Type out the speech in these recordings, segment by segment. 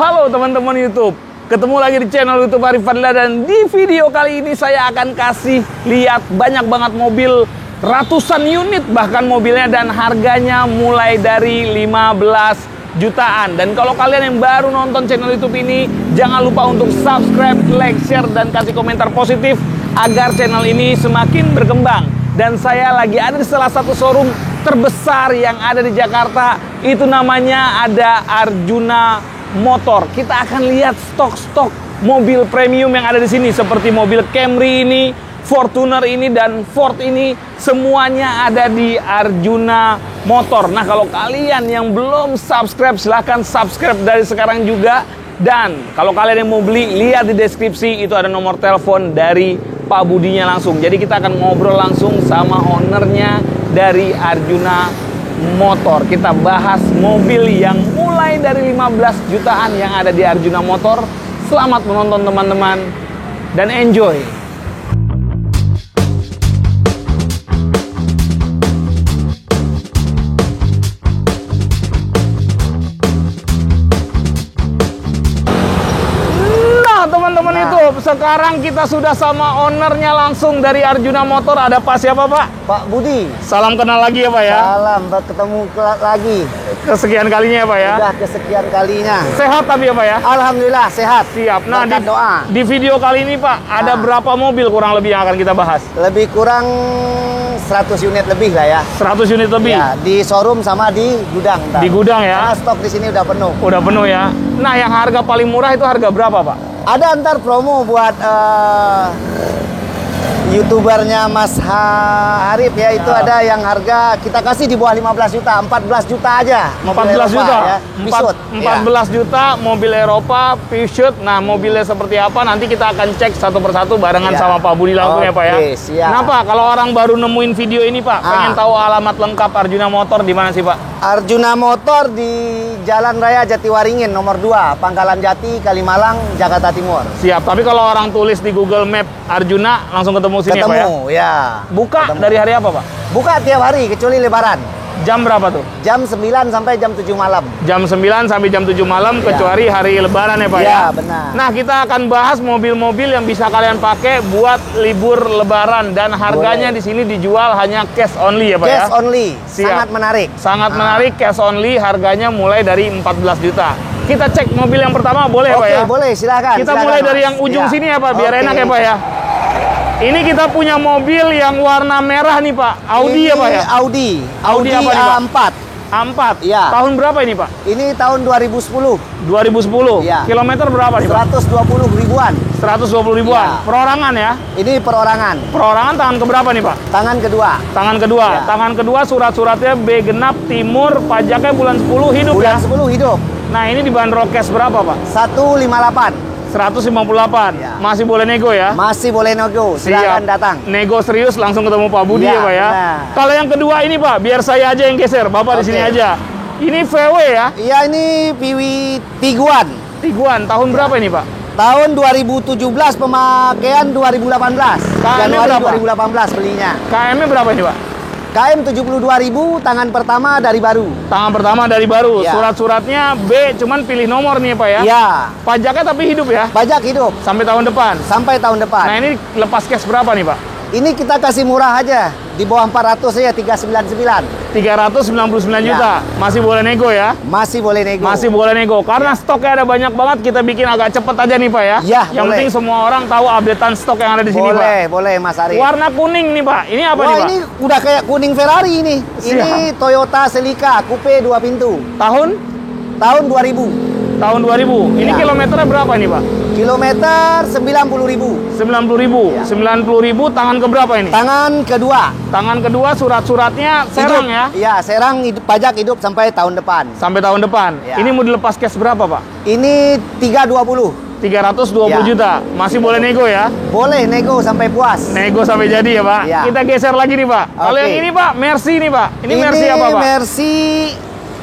Halo teman-teman YouTube. Ketemu lagi di channel YouTube Arif Fadila, dan di video kali ini saya akan kasih lihat banyak banget mobil, ratusan unit bahkan mobilnya, dan harganya mulai dari 15 jutaan. Dan kalau kalian yang baru nonton channel YouTube ini, jangan lupa untuk subscribe, like, share, dan kasih komentar positif agar channel ini semakin berkembang. Dan saya lagi ada di salah satu showroom terbesar yang ada di Jakarta. Itu namanya ada Arjuna Motor. Kita akan lihat stok-stok mobil premium yang ada di sini, seperti mobil Camry ini, Fortuner ini, dan Ford ini. Semuanya ada di Arjuna Motor. Nah, kalau kalian yang belum subscribe, silahkan subscribe dari sekarang juga. Dan kalau kalian yang mau beli, lihat di deskripsi, itu ada nomor telepon dari Pak Budinya langsung. Jadi kita akan ngobrol langsung sama ownernya dari Arjuna Motor. Kita bahas mobil yang mulai dari 15 jutaan yang ada di Arjuna Motor. Selamat menonton teman-teman, dan enjoy. Teman-teman YouTube, sekarang kita sudah sama ownernya langsung dari Arjuna Motor. Ada Pak siapa, Pak? Pak Budi. Salam kenal lagi ya, Pak ya. Salam, ketemu lagi. Kesekian kalinya ya, Pak ya. Sudah kesekian kalinya. Sehat tapi ya, Pak ya. Alhamdulillah sehat. Siap. Nah, berkat doa. Di video kali ini, Pak, ada berapa mobil kurang lebih yang akan kita bahas? Lebih kurang 100 unit lebih lah ya. 100 unit lebih. Ya, di showroom sama di gudang. Di gudang ya. Karena stok di sini udah penuh. Udah penuh ya. Nah, yang harga paling murah itu harga berapa, Pak? Ada ntar promo buat YouTubernya Mas Harif ya, itu ada yang harga kita kasih di bawah 15 juta, 14 juta aja. 14 juta ya. 14 juta mobil Eropa, Peugeot. Nah, mobilnya seperti apa nanti kita akan cek satu persatu barengan sama Pak Budi langsung ya, Pak ya. Siap. Nah, Pak, kalau orang baru nemuin video ini, Pak, pengen tahu alamat lengkap Arjuna Motor di mana sih, Pak? Arjuna Motor di Jalan Raya Jatiwaringin nomor 2, Pangkalan Jati, Kalimalang, Jakarta Timur. Siap. Tapi kalau orang tulis di Google Map Arjuna, langsung ketemu sini ya, Pak ya? Ya. Buka dari hari apa, Pak? Buka tiap hari kecuali Lebaran. Jam berapa tuh? Jam 9 sampai jam 7 malam. Jam 9 sampai jam 7 malam, kecuali hari Lebaran ya, Pak ya? Ya, benar. Nah, kita akan bahas mobil-mobil yang bisa kalian pakai buat libur Lebaran, dan harganya di sini dijual hanya cash only ya, Pak ya? Cash only. Siap. Sangat menarik. Sangat menarik, cash only, harganya mulai dari 14 juta. Kita cek mobil yang pertama, boleh ya, Pak ya? Oke, boleh, silakan. Kita mulai dari yang ujung sini ya, Pak, biar enak ya, Pak ya? Ini kita punya mobil yang warna merah nih, Pak. Audi ya, Pak ya? Audi apa nih, Pak? A4. A4. Ya. Tahun berapa ini, Pak? Ini tahun 2010. 2010. Ya. Kilometer berapa nih, Pak? 120 ribuan. 120 ribuan. Ya. Perorangan ya? Ini perorangan. Perorangan tangan keberapa nih, Pak? Tangan kedua. Tangan kedua. Ya. Tangan kedua, surat-suratnya B genap timur, pajaknya bulan 10 hidup Bulan ya? 10 hidup. Nah, ini dibanderol cash berapa, Pak? 158. 158. Ya. Masih boleh nego ya? Masih boleh nego. Silakan datang. Nego serius langsung ketemu Pak Budi ya, Pak ya. Nah. Kalau yang kedua ini, Pak, biar saya aja yang geser. Bapak di sini aja. Ini VW ya? Iya, ini Tiguan. Tiguan. Tahun berapa ini, Pak? Tahun 2017, pemakaian 2018. Januari berapa? 2018 belinya. KM-nya berapa ini, Pak? KM 72.000, tangan pertama dari baru. Tangan pertama dari baru. Ya. Surat-suratnya B, cuman pilih nomor nih, Pak ya? Iya. Pajaknya tapi hidup ya? Pajak hidup Sampai tahun depan. sampai tahun depan. Nah, ini lepas cash berapa nih, Pak? Ini kita kasih murah aja, di bawah 400 aja, 399. 399 juta. Masih boleh nego ya? Masih boleh nego. Masih boleh nego. Karena stoknya ada banyak banget, kita bikin agak cepet aja nih, Pak ya? Ya, yang boleh. penting semua orang tahu updatean stok yang ada di sini, Pak. Boleh Mas Arif. Warna kuning nih, Pak. Ini apa nih, Pak? Ini udah kayak kuning Ferrari ini. Siap. Ini Toyota Celica Coupe 2 pintu. Tahun 2000. tahun 2000. Ini Ya. kilometernya berapa nih, Pak? Kilometer 90.000. 90.000. Ya. 90.000 tangan keberapa ini? Tangan kedua. Tangan kedua, surat-suratnya serang ya? Iya, serang pajak hidup sampai tahun depan. Sampai tahun depan. Ya. Ini mau dilepas cash berapa, Pak? Ini 320. 320 Ya. juta. Masih boleh nego ya? Boleh nego sampai puas. Nego sampai jadi ya, Pak? Ya. Kita geser lagi nih, Pak. Kalau Oke. yang ini, Pak, Mercy nih, Pak. Ini Mercy apa, Pak? Mercy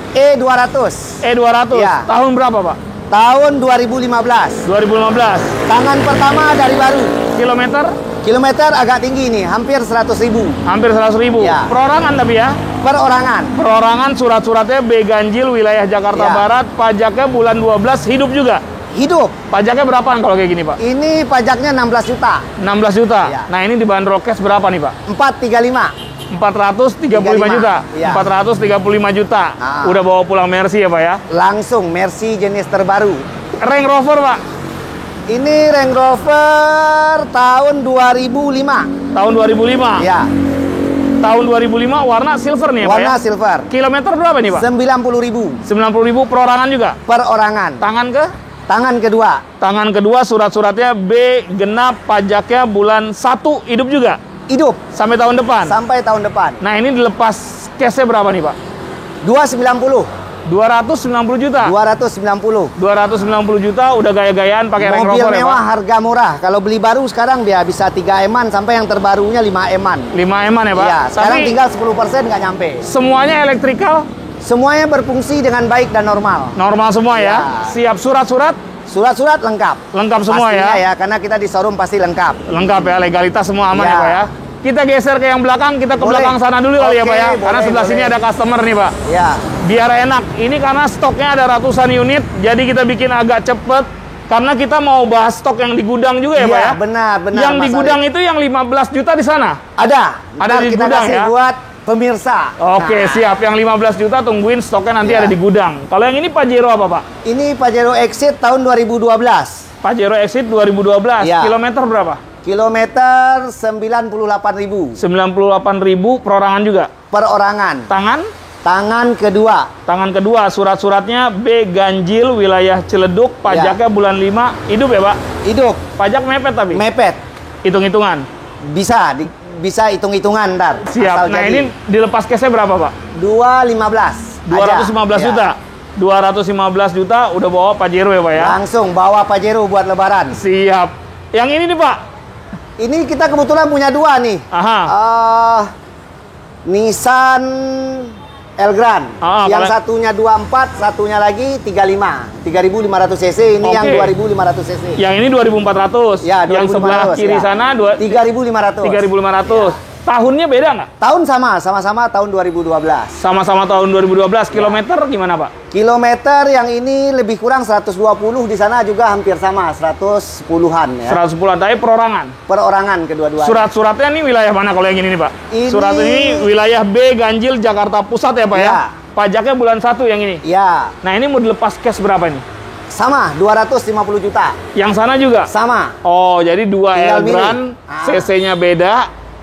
E200. E200. Ya. Tahun berapa, Pak? Tahun 2015. 2015. Tangan pertama dari baru. Kilometer Kilometer agak tinggi nih, hampir 100.000. Hampir 100.000. Ya. Perorangan tapi ya. Perorangan. Perorangan, surat-suratnya B ganjil wilayah Jakarta Ya. Barat, pajaknya bulan 12 hidup juga. Hidup. Pajaknya berapaan kalau kayak gini, Pak? Ini pajaknya 16 juta. 16 juta. Ya. Nah, ini dibanderol cash berapa nih, Pak? 435. 435 juta. Iya. 435 juta. Ah. Udah bawa pulang Mercy ya, Pak ya? Langsung Mercy jenis terbaru. Range Rover, Pak. Ini Range Rover tahun 2005. Tahun 2005. Ya, Tahun 2005 warna silver nih ya, Pak ya? warna silver. Kilometer berapa nih, Pak? 90.000 90.000 perorangan juga. perorangan. Tangan Kedua. kedua surat-suratnya B genap, pajaknya bulan 1 hidup juga Hidup sampai tahun depan. sampai tahun depan. Nah, ini dilepas cashnya berapa nih, Pak? 290. 290 juta. 290. 290 juta udah gaya-gayaan pakai Range Mobil Rover ya, mewah, Pak? harga murah. Kalau beli baru sekarang dia bisa 3 eman sampai yang terbarunya 5 eman. 5 eman ya, Pak? Iya, sekarang Tapi tinggal 10% nggak nyampe. semuanya elektrikal, Semuanya berfungsi dengan baik dan normal. normal semua ya. Ya. Siap surat-surat, Surat-surat lengkap. lengkap semua Pastinya ya. karena kita di showroom pasti lengkap. Lengkap ya, legalitas semua aman Ya. ya, Pak ya. Kita geser ke yang belakang, kita ke Boleh. belakang sana dulu kali ya, Oke, Pak ya. Karena boleh, sebelah sini boleh. ada customer nih, Pak. Ya, Biar enak. Ini karena stoknya ada ratusan unit, jadi kita bikin agak cepet. Karena kita mau bahas stok yang di gudang juga ya, Pak ya. benar, benar. Yang di Mas gudang Arif. itu yang 15 juta di sana. Ada. Ada Ntar di kita gudang kasih ya? buat pemirsa. Oke, Nah, siap. Yang 15 juta tungguin stoknya nanti Iya. ada di gudang. Kalau yang ini Pajero apa, Pak? Ini Pajero Exit tahun 2012. Pajero Exit 2012. Iya. Kilometer berapa? Kilometer 98.000 98.000 perorangan juga. perorangan. Tangan kedua. Tangan kedua surat-suratnya B ganjil wilayah Ciledug, pajaknya bulan 5 hidup ya, Pak? Hidup, Pajak mepet tapi. mepet. Hitung-hitungan. Bisa hitung-hitungan ntar. Siap. Asal Nah, jadi. ini dilepas cashnya berapa, Pak? 215. 215 aja. juta. 215 juta udah bawa Pajero ya, Pak ya? Langsung bawa Pajero buat lebaran. Siap. Yang ini nih, Pak. Ini kita kebetulan punya 2 nih. Aha. Nissan Elgrand. Yang kalau- satunya 24, satunya lagi 35. 3.500 cc, ini Oke. yang 2.500 cc. Yang ini 2.400. Ya, Yang sebelah 2.500, kiri ya. sana 3.500. 3.500. Tahunnya beda nggak? Tahun sama-sama tahun 2012. Sama-sama tahun 2012. Kilometer gimana, Pak? Kilometer yang ini lebih kurang 120, di sana juga hampir sama, 110-an ya. 110 tapi perorangan. Perorangan kedua-duanya. Surat-suratnya nih wilayah mana kalau yang ini nih, Pak? Ini- Surat ini wilayah B ganjil Jakarta Pusat ya, Pak ya? Ya. Pajaknya bulan 1 yang ini. Ya, Nah, ini mau dilepas cash berapa nih? sama 250 juta. Yang sana juga? Sama. Oh, jadi 2 Tinggal Elgrand, milih. CC-nya beda,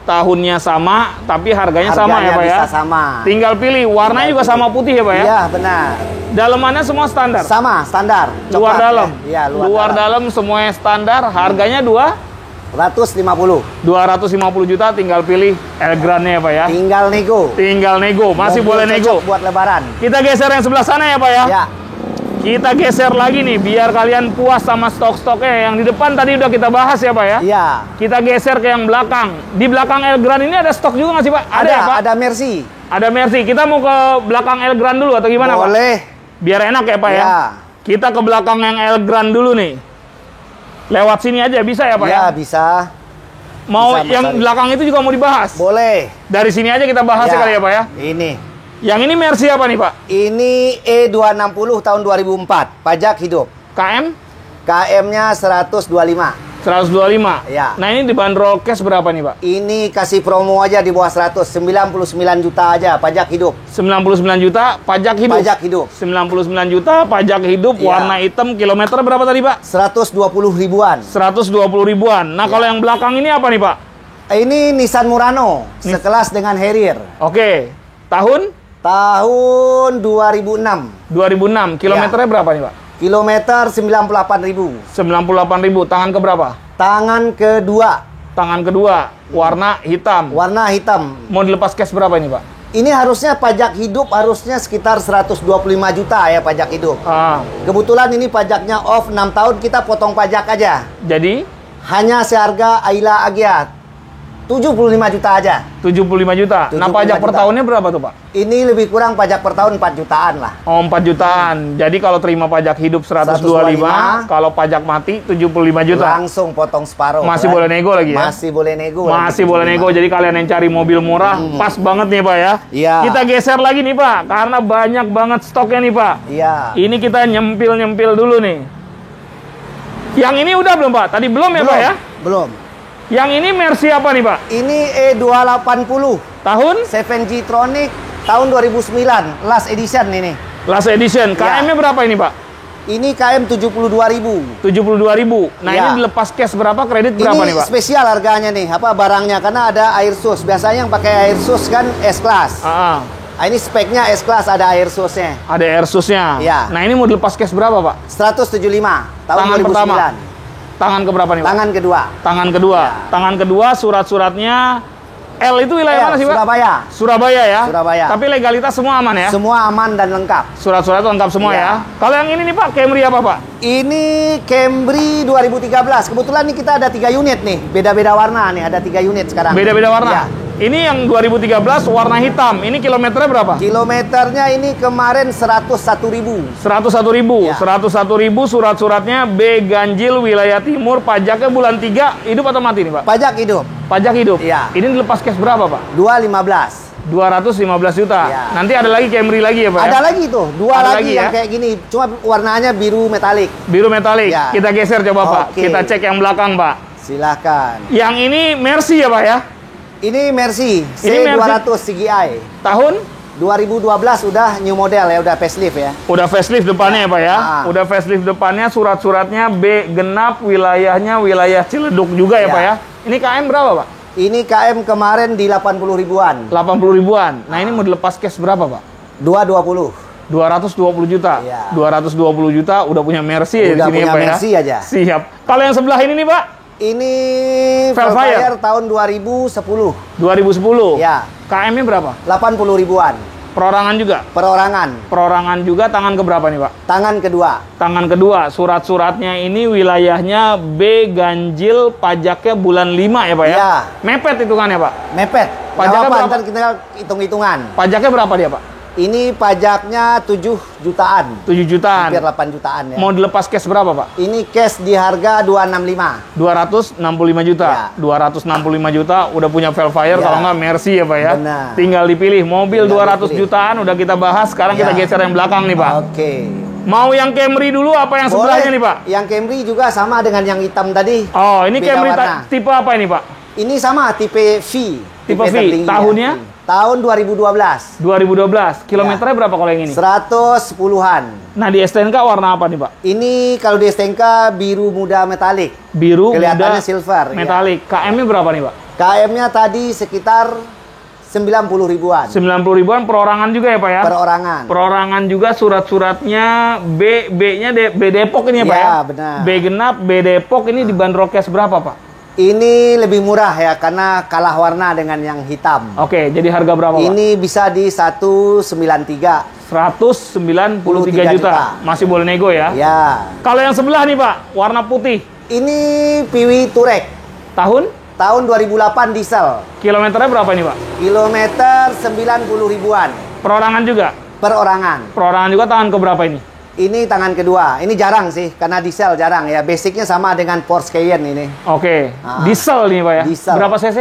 tahunnya sama, tapi harganya sama ya, Harganya Pak ya? bisa sama. Tinggal pilih, warnanya juga sama putih ya, Pak ya? Iya, benar. Dalamannya semua standar? Sama, standar. Luar Coklat, dalam? ya. Iya, luar dalam semuanya standar, harganya 250. 250 juta, tinggal pilih Elgrand-nya ya, Pak ya? Tinggal nego. Tinggal nego, masih Mobil boleh nego. cocok buat lebaran. Kita geser yang sebelah sana ya, Pak ya? Ya, Kita geser lagi nih, biar kalian puas sama stok-stoknya. Yang di depan tadi udah kita bahas ya, Pak ya? iya. Kita geser ke yang belakang. Di belakang Elgrand ini ada stok juga nggak sih, Pak? Ada ya, Pak? Ada Mercy. Ada Mercy. Kita mau ke belakang Elgrand dulu atau gimana, Pak? Boleh. Biar enak ya, Pak ya? Ya. Kita ke belakang yang Elgrand dulu nih. Lewat sini aja bisa ya, Pak ya? Ya, bisa. Mau bisa, Mas yang Arif. belakang itu juga mau dibahas? Boleh. Dari sini aja kita bahas ya kali ya, Pak ya? Ini. Yang ini Mercy apa nih, Pak? Ini E260 tahun 2004. Pajak hidup. KM? KM-nya 125. 125. Ya. Nah, ini dibanderol cash berapa nih, Pak? Ini kasih promo aja di bawah 100. 99 juta aja pajak hidup. 99 juta pajak hidup. Pajak hidup. 99 juta pajak hidup, Iya. warna hitam, kilometer berapa tadi, Pak? 120 ribuan. 120 ribuan. Nah, kalau yang belakang ini apa nih, Pak? Ini Nissan Murano. Sekelas dengan Harrier. Oke. Tahun Tahun 2006. 2006. Kilometernya berapa nih, Pak? Kilometer 98.000. 98.000. Tangan ke berapa? Tangan kedua. Tangan kedua, warna hitam. Warna hitam. Mau dilepas cash berapa ini, Pak? Ini harusnya pajak hidup harusnya sekitar 125 juta ya pajak hidup. Ah, Kebetulan ini pajaknya off 6 tahun, kita potong pajak aja. jadi Hanya seharga Ayla Agiat. 75 juta aja. 75 juta. Nah, 75 pajak per juta. tahunnya berapa tuh, Pak? Ini lebih kurang pajak per tahun 4 jutaan lah. Oh, 4 jutaan. Jadi kalau terima pajak hidup 125, kalau pajak mati 75 juta. Langsung potong separuh. Masih boleh nego lagi ya? Masih boleh nego. Masih boleh nego. Jadi kalian yang cari mobil murah, pas banget nih, Pak ya. Iya. Kita geser lagi nih, Pak, karena banyak banget stoknya nih, Pak. Iya. Ini kita nyempil-nyempil dulu nih. Yang ini udah belum, Pak? Tadi belum ya, Pak ya? Belum. Yang ini Mercy apa nih, Pak? Ini E280 Tahun? 7G Tronic tahun 2009, last edition ini. Last edition. Ya. KM-nya berapa ini, Pak? Ini KM 72.000. 72.000. Nah, Ya. ini dilepas cash berapa? Kredit berapa Ini nih, Pak? spesial harganya nih, apa barangnya, karena ada air sus. Biasanya yang pakai air sus kan S-Class. Ah, Nah, ini speknya S-Class, ada air susnya. ada airsusnya. Ya. Nah, ini mau dilepas cash berapa, Pak? 175 tahun Tangan 2009. pertama. Tangan keberapa nih, Pak? Tangan kedua. Tangan kedua. Ya. Tangan kedua surat-suratnya L itu wilayah mana sih, Pak? Surabaya. Surabaya ya. Surabaya. Tapi legalitas semua aman ya. Semua aman dan lengkap. Surat-surat lengkap semua Iya. ya. Kalau yang ini nih, Pak, Camry apa, Pak? Ini Camry 2013. Kebetulan nih kita ada 3 unit nih. Beda-beda warna nih, ada 3 unit sekarang. Beda-beda warna. Iya. Ini yang 2013 warna hitam. Ini kilometernya berapa? Kilometernya ini kemarin 101.000. 101.000. Ya. 101.000 surat-suratnya B ganjil wilayah timur, pajaknya bulan 3, hidup atau mati nih, Pak? Pajak hidup. Pajak hidup. Iya. Ini dilepas cash berapa, Pak? 215. 215 juta. Iya. Nanti ada lagi Camry lagi ya, Pak? Ada ya? lagi tuh, 2 Ada lagi lagi yang ya? kayak gini. Cuma warnanya biru metalik. Biru metalik. Ya. Kita geser coba, Pak. Oke. Kita cek yang belakang, Pak. Silahkan. Yang ini Mercy ya, Pak ya? Ini Mercy Ini C200 CGI. Tahun 2012 udah new model ya, udah facelift ya. udah facelift depannya ya, Pak ya? Ah. Udah facelift depannya, surat-suratnya B genap, wilayahnya wilayah Ciledug juga ya, Ya. Pak ya? Ini KM berapa, Pak? Ini KM kemarin di 80 ribuan. 80 ribuan. Nah, ini mau dilepas cash berapa, Pak? 220. 220 juta. Iya. 220 juta udah punya Mercy ya di Udah sini ya, punya Pak ya? Mercy aja. Siap. Kalau yang sebelah ini nih, Pak? Ini Velfire. Velfire tahun 2010. 2010. Ya, KM-nya berapa? 80 ribuan. Perorangan juga? Perorangan. Perorangan juga, tangan keberapa nih, Pak? Tangan kedua. Tangan kedua, surat-suratnya ini wilayahnya B ganjil, pajaknya bulan 5 ya, Pak ya? Iya. Mepet hitungannya, Pak? Mepet. Pajaknya Nggak apa-apa, berapa? ntar kita hitung-hitungan. Pajaknya berapa dia, Pak? Ini pajaknya 7 jutaan. 7 jutaan. Hampir 8 jutaan ya. Mau dilepas cash berapa, Pak? Ini cash di harga 265. 265 juta. Ya. 265 juta udah punya Velfire, Ya. kalau nggak Mercy ya, Pak ya. Benar. Tinggal dipilih. Mobil Tinggal 200 dipilih. jutaan udah kita bahas, sekarang Ya. kita geser yang belakang nih, Pak. Oke. Mau yang Camry dulu apa yang sebelahnya nih, Pak? Yang Camry juga sama dengan yang hitam tadi. Oh, ini Beda Camry warna. tipe apa ini, Pak? Ini sama tipe V. Tipe V. tertinggi ya. Tahunnya? Tahun 2012. 2012. Kilometernya berapa kalau yang ini? 110-an. Nah, di STNK warna apa nih, Pak? Ini kalau di STNK biru muda metalik. Biru, Kelihatannya muda, silver, metalik. KM-nya berapa nih, Pak? KM-nya tadi sekitar 90 ribuan. 90 ribuan, perorangan juga ya, Pak ya? Perorangan. Perorangan juga, surat-suratnya B-nya B Depok ini ya, Pak ya? Ya, benar. B genap, B Depok ini dibanderol cash berapa, Pak? Ini lebih murah ya karena kalah warna dengan yang hitam. Oke, jadi harga berapa, Pak? Ini bisa di 193. 193 juta. juta. Masih boleh nego ya? Ya. Kalau yang sebelah nih, Pak, warna putih. Ini Piwi Turek. Tahun? Tahun 2008 diesel. Kilometernya berapa nih, Pak? Kilometer 90 ribuan. Perorangan juga? Perorangan. Perorangan juga, tangan keberapa ini? Ini tangan kedua. Ini jarang sih karena diesel jarang ya. Basicnya sama dengan Porsche Cayenne ini. Oke, Ah. diesel nih, Pak ya? Diesel. Berapa cc?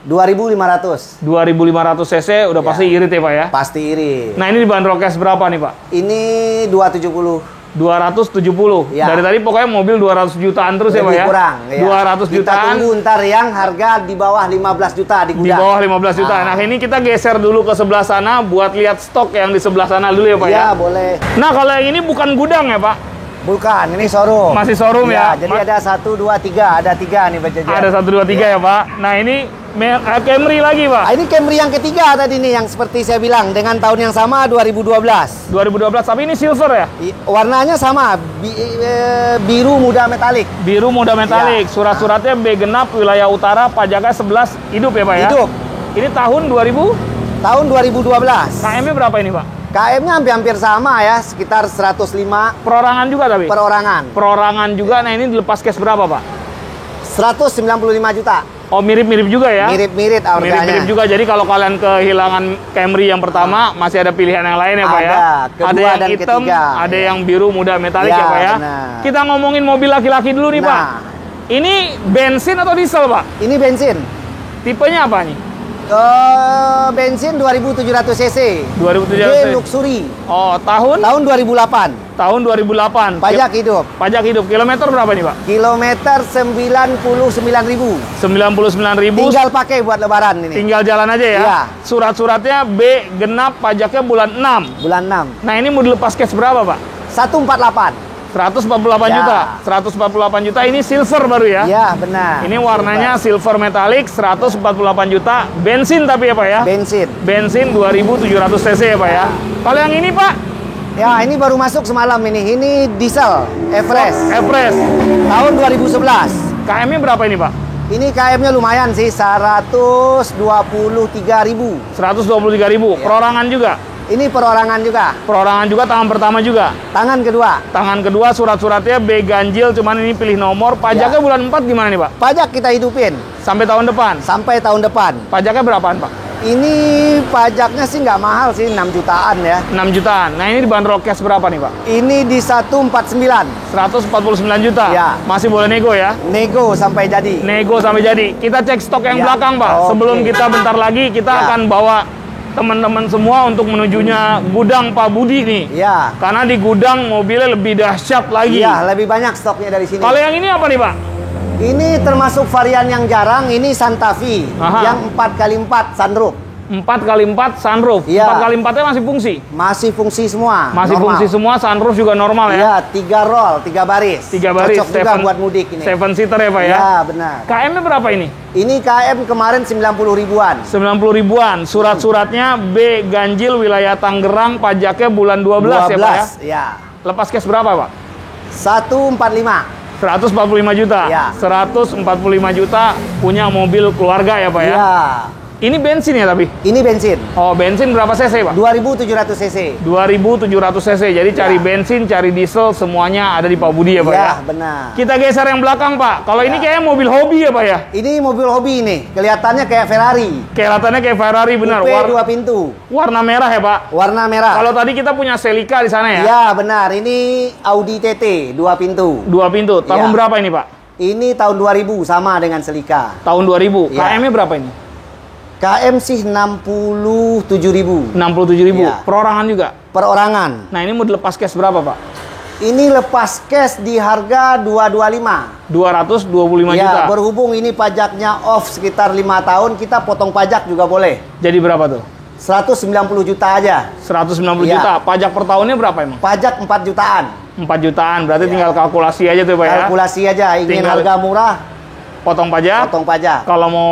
2500. 2500 cc, udah Ya. pasti irit ya, Pak ya? Pasti irit. Nah, ini dibanderol cash berapa nih, Pak? Ini 270. 270. Ya. Dari tadi pokoknya mobil 200 jutaan terus ya, Pak Lebih ya? kurang. Ya. 200 Kita jutaan. tunggu ntar yang harga di bawah 15 juta di Di gudang. bawah 15 juta. Nah, ini kita geser dulu ke sebelah sana buat lihat stok yang di sebelah sana dulu ya, Pak ya? Iya, boleh. Nah, kalau yang ini bukan gudang ya, Pak? Bukan, ini showroom. Masih showroom ya? Jadi ada 1, 2, 3. Ada 3 nih berjajar. Ada 1, 2, 3 ya, Pak? Nah, ini Camry lagi, Pak? Ini Camry yang ketiga tadi nih, yang seperti saya bilang. Dengan tahun yang sama, 2012. 2012, tapi ini silver ya? Warnanya sama, biru muda metalik. Biru muda metalik. Surat-suratnya B genap, wilayah utara, pajaknya 11, hidup ya, Pak ya? Hidup. Ini tahun 2000? Tahun 2012. KM-nya berapa ini, Pak? KM-nya hampir sama ya, sekitar 105 Perorangan juga tapi? perorangan. Perorangan juga. Nah, ini dilepas cash berapa, Pak? 195 juta. Oh, mirip-mirip juga ya? Mirip-mirip harganya. Mirip-mirip juga. Jadi kalau kalian kehilangan Camry yang pertama, masih ada pilihan yang lain ya Pak ya? Kedua ada yang dan hitam, ketiga. ada yang biru muda metalik Ya, ya Pak ya? benar. Kita ngomongin mobil laki-laki dulu nih Pak. Nah. Ini bensin atau diesel Pak? Ini bensin. Tipenya apa nih? Bensin 2700 cc. 2700 G luxury. Oh, tahun? Tahun 2008. Tahun 2008. Pajak hidup. Pajak hidup. Kilometer berapa nih Pak? Kilometer 99.000. 99.000. Tinggal pakai buat lebaran ini. Tinggal jalan aja ya? Iya. Surat-suratnya B genap, pajaknya bulan 6. Bulan 6. Nah, ini mau dilepas cash berapa Pak? 148. 148 Ya. juta. 148 juta ini silver baru ya? Ya, benar. Ini warnanya silver metallic, 148 juta. Bensin tapi ya Pak ya? Bensin. Bensin 2700 cc ya Pak ya? Kalau yang ini Pak? Ya, ini baru masuk semalam ini. Ini diesel Everest. Everest. Tahun 2011. KM-nya berapa ini Pak? Ini KM-nya lumayan sih, 123.000. 123.000. Ya. Perorangan juga? Ini perorangan juga. Perorangan juga, tangan pertama juga? Tangan kedua. Tangan kedua, surat-suratnya B ganjil, cuman ini pilih nomor. Pajaknya Ya. bulan 4 gimana nih Pak? Pajak kita hidupin Sampai tahun depan? sampai tahun depan. Pajaknya berapaan Pak? Ini pajaknya sih nggak mahal sih, 6 jutaan ya. 6 jutaan. Nah ini dibanderol cash berapa nih Pak? Ini di 149. 149 juta? Ya. Masih boleh nego ya? Nego sampai jadi. Nego sampai jadi. Kita cek stok yang Ya. belakang Pak. Oke. Sebelum kita bentar lagi, kita Ya. akan bawa teman-teman semua untuk menujunya gudang Pak Budi nih. Ya. Karena di gudang mobilnya lebih dahsyat lagi. Iya, lebih banyak stoknya dari sini. Kalau yang ini apa nih Pak? Ini termasuk varian yang jarang, ini Santa Fe Aha. yang 4x4 sunroof. 4x4 sunroof. Iya. 4x4-nya masih fungsi? Masih fungsi semua. Masih normal. fungsi semua, sunroof juga normal ya? Iya, 3 roll, 3 baris. 3 baris. Cocok juga buat mudik ini. 7 seater ya Pak ya? Ya, benar. KM-nya berapa ini? Ini KM kemarin 90 ribuan. 90 ribuan. Surat-suratnya B ganjil wilayah Tangerang, pajaknya bulan 12 ya Pak ya? Ya. Lepas cash berapa Pak? 145. 145 juta. Ya. 145 juta punya mobil keluarga ya Pak ya? Ya. Ini bensin ya tapi? Ini bensin. Oh, bensin berapa cc Pak? 2700 cc. 2700 cc. Jadi cari bensin, cari diesel, semuanya ada di Pak Budi ya Pak ya? Ya, benar. Kita geser yang belakang Pak. Kalau ini Ya. kayaknya mobil hobi ya Pak ya? Ini mobil hobi nih. Kelihatannya kayak Ferrari. Kelihatannya kayak Ferrari benar. Coupe 2 pintu. Warna merah ya Pak? Warna merah. Kalau tadi kita punya Celica di sana ya? Ya, benar. Ini Audi TT 2 pintu. 2 pintu. Tahun Ya. berapa ini Pak? Ini tahun 2000 sama dengan Celica. Tahun 2000. Ya. KM-nya berapa ini? KM sih 67.000 67.000. Ya. Perorangan juga. perorangan. Nah, ini mau dilepas cash berapa Pak? Ini lepas cash di harga 225. 225 Ya, juta. berhubung ini pajaknya off sekitar 5 tahun, kita potong pajak juga boleh. Jadi berapa tuh? 190 juta aja. 190 Ya. juta. Pajak per tahunnya berapa emang? Pajak 4 jutaan. 4 jutaan. Berarti Ya. tinggal kalkulasi aja tuh Pak ya? Kalkulasi aja, ingin Tinggal- harga murah, Potong pajak. potong pajak. Kalau mau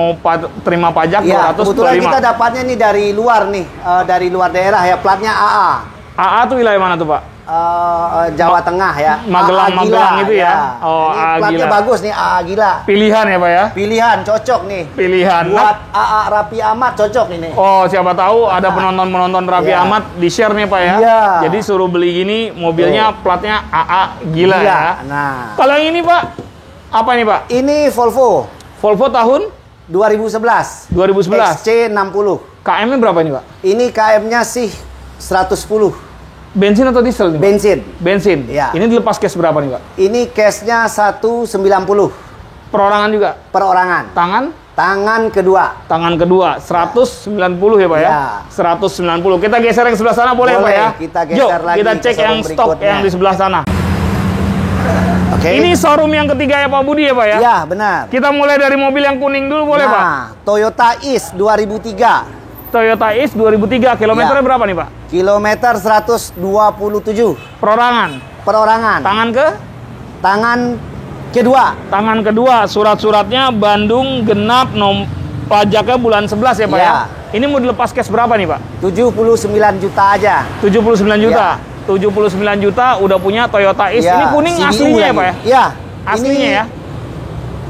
terima pajak Ya, kebetulan 225. kita dapatnya nih dari luar nih, dari luar daerah ya, platnya AA. AA tuh wilayah mana tuh Pak? Jawa Tengah ya. Magelang, AA Gila, Magelang itu ya? Oh, Ini AA platnya Gila. bagus nih, AA Gila. Pilihan ya Pak ya? Pilihan cocok nih. Pilihan. Buat AA Rapi Ahmad cocok ini. Oh, siapa tahu ada penonton-penonton Raffi Iya. Ahmad di share nih Pak ya? Iya. Jadi suruh beli gini, mobilnya platnya AA Gila ya? Nah, Kalau yang ini Pak, apa ini Pak? ini Volvo Volvo tahun 2011. 2011. XC60. KM-nya berapa ini Pak? Ini KM-nya sih 110. Bensin atau diesel nih Pak? Bensin. Bensin. Iya. Ini dilepas cash berapa nih Pak? Ini cashnya 190 Perorangan juga. perorangan. Tangan? Tangan kedua. Tangan kedua 190 ya Pak ya? Ya. 190. Kita geser yang sebelah sana boleh, Boleh, Pak ya? kita geser Yuk, lagi kita ke cek yang showroom stok berikutnya. yang di sebelah sana. Oke. Ini showroom yang ketiga ya Pak Budi ya Pak ya? Ya, benar. Kita mulai dari mobil yang kuning dulu boleh Pak? Nah, Toyota Is 2003. Toyota Is 2003, kilometernya Ya. berapa nih Pak? Kilometer 127. Perorangan. Perorangan. Tangan ke? Tangan kedua. Tangan kedua, surat-suratnya Bandung genap, pajaknya bulan 11 ya Pak ya? Ya. Ini mau dilepas cash berapa nih Pak? 79 juta aja. 79 juta. 79 juta udah punya Toyota Is. Ya, Ini kuning CBU aslinya ya lagi. Pak ya? Iya. Aslinya Ini ya?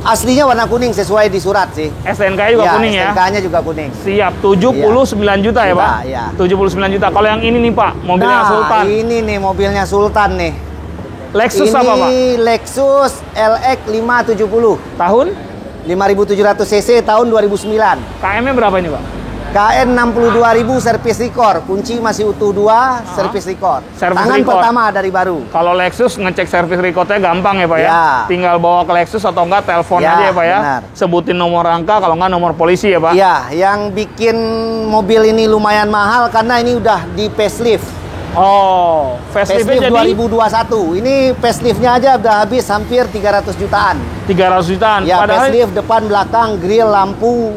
Aslinya warna kuning sesuai di surat sih. STNK juga Ya, kuning ya? STNK-nya juga kuning. Siap, 79 juta ya Pak? Iya. 79 juta. Kalau yang ini nih Pak, mobilnya Nah, Sultan. ini nih mobilnya Sultan nih. Lexus ini apa Pak? Lexus LX 570. Tahun? 5.700 cc tahun 2009. KM-nya berapa ini, Pak? KN 62.000 servis record, kunci masih utuh 2, servis record. Servis Tangan record. pertama dari baru. Kalau Lexus ngecek servis recordnya gampang ya Pak ya? Ya. Tinggal bawa ke Lexus atau enggak telepon Ya, aja ya Pak ya? benar. Sebutin nomor rangka, kalau enggak nomor polisi ya Pak? Iya, yang bikin mobil ini lumayan mahal karena ini udah di facelift. Oh, faceliftnya jadi 2021. Ini faceliftnya aja udah habis hampir 300 jutaan. 300 jutaan. Ya, Padahal facelift depan, belakang, grill, lampu,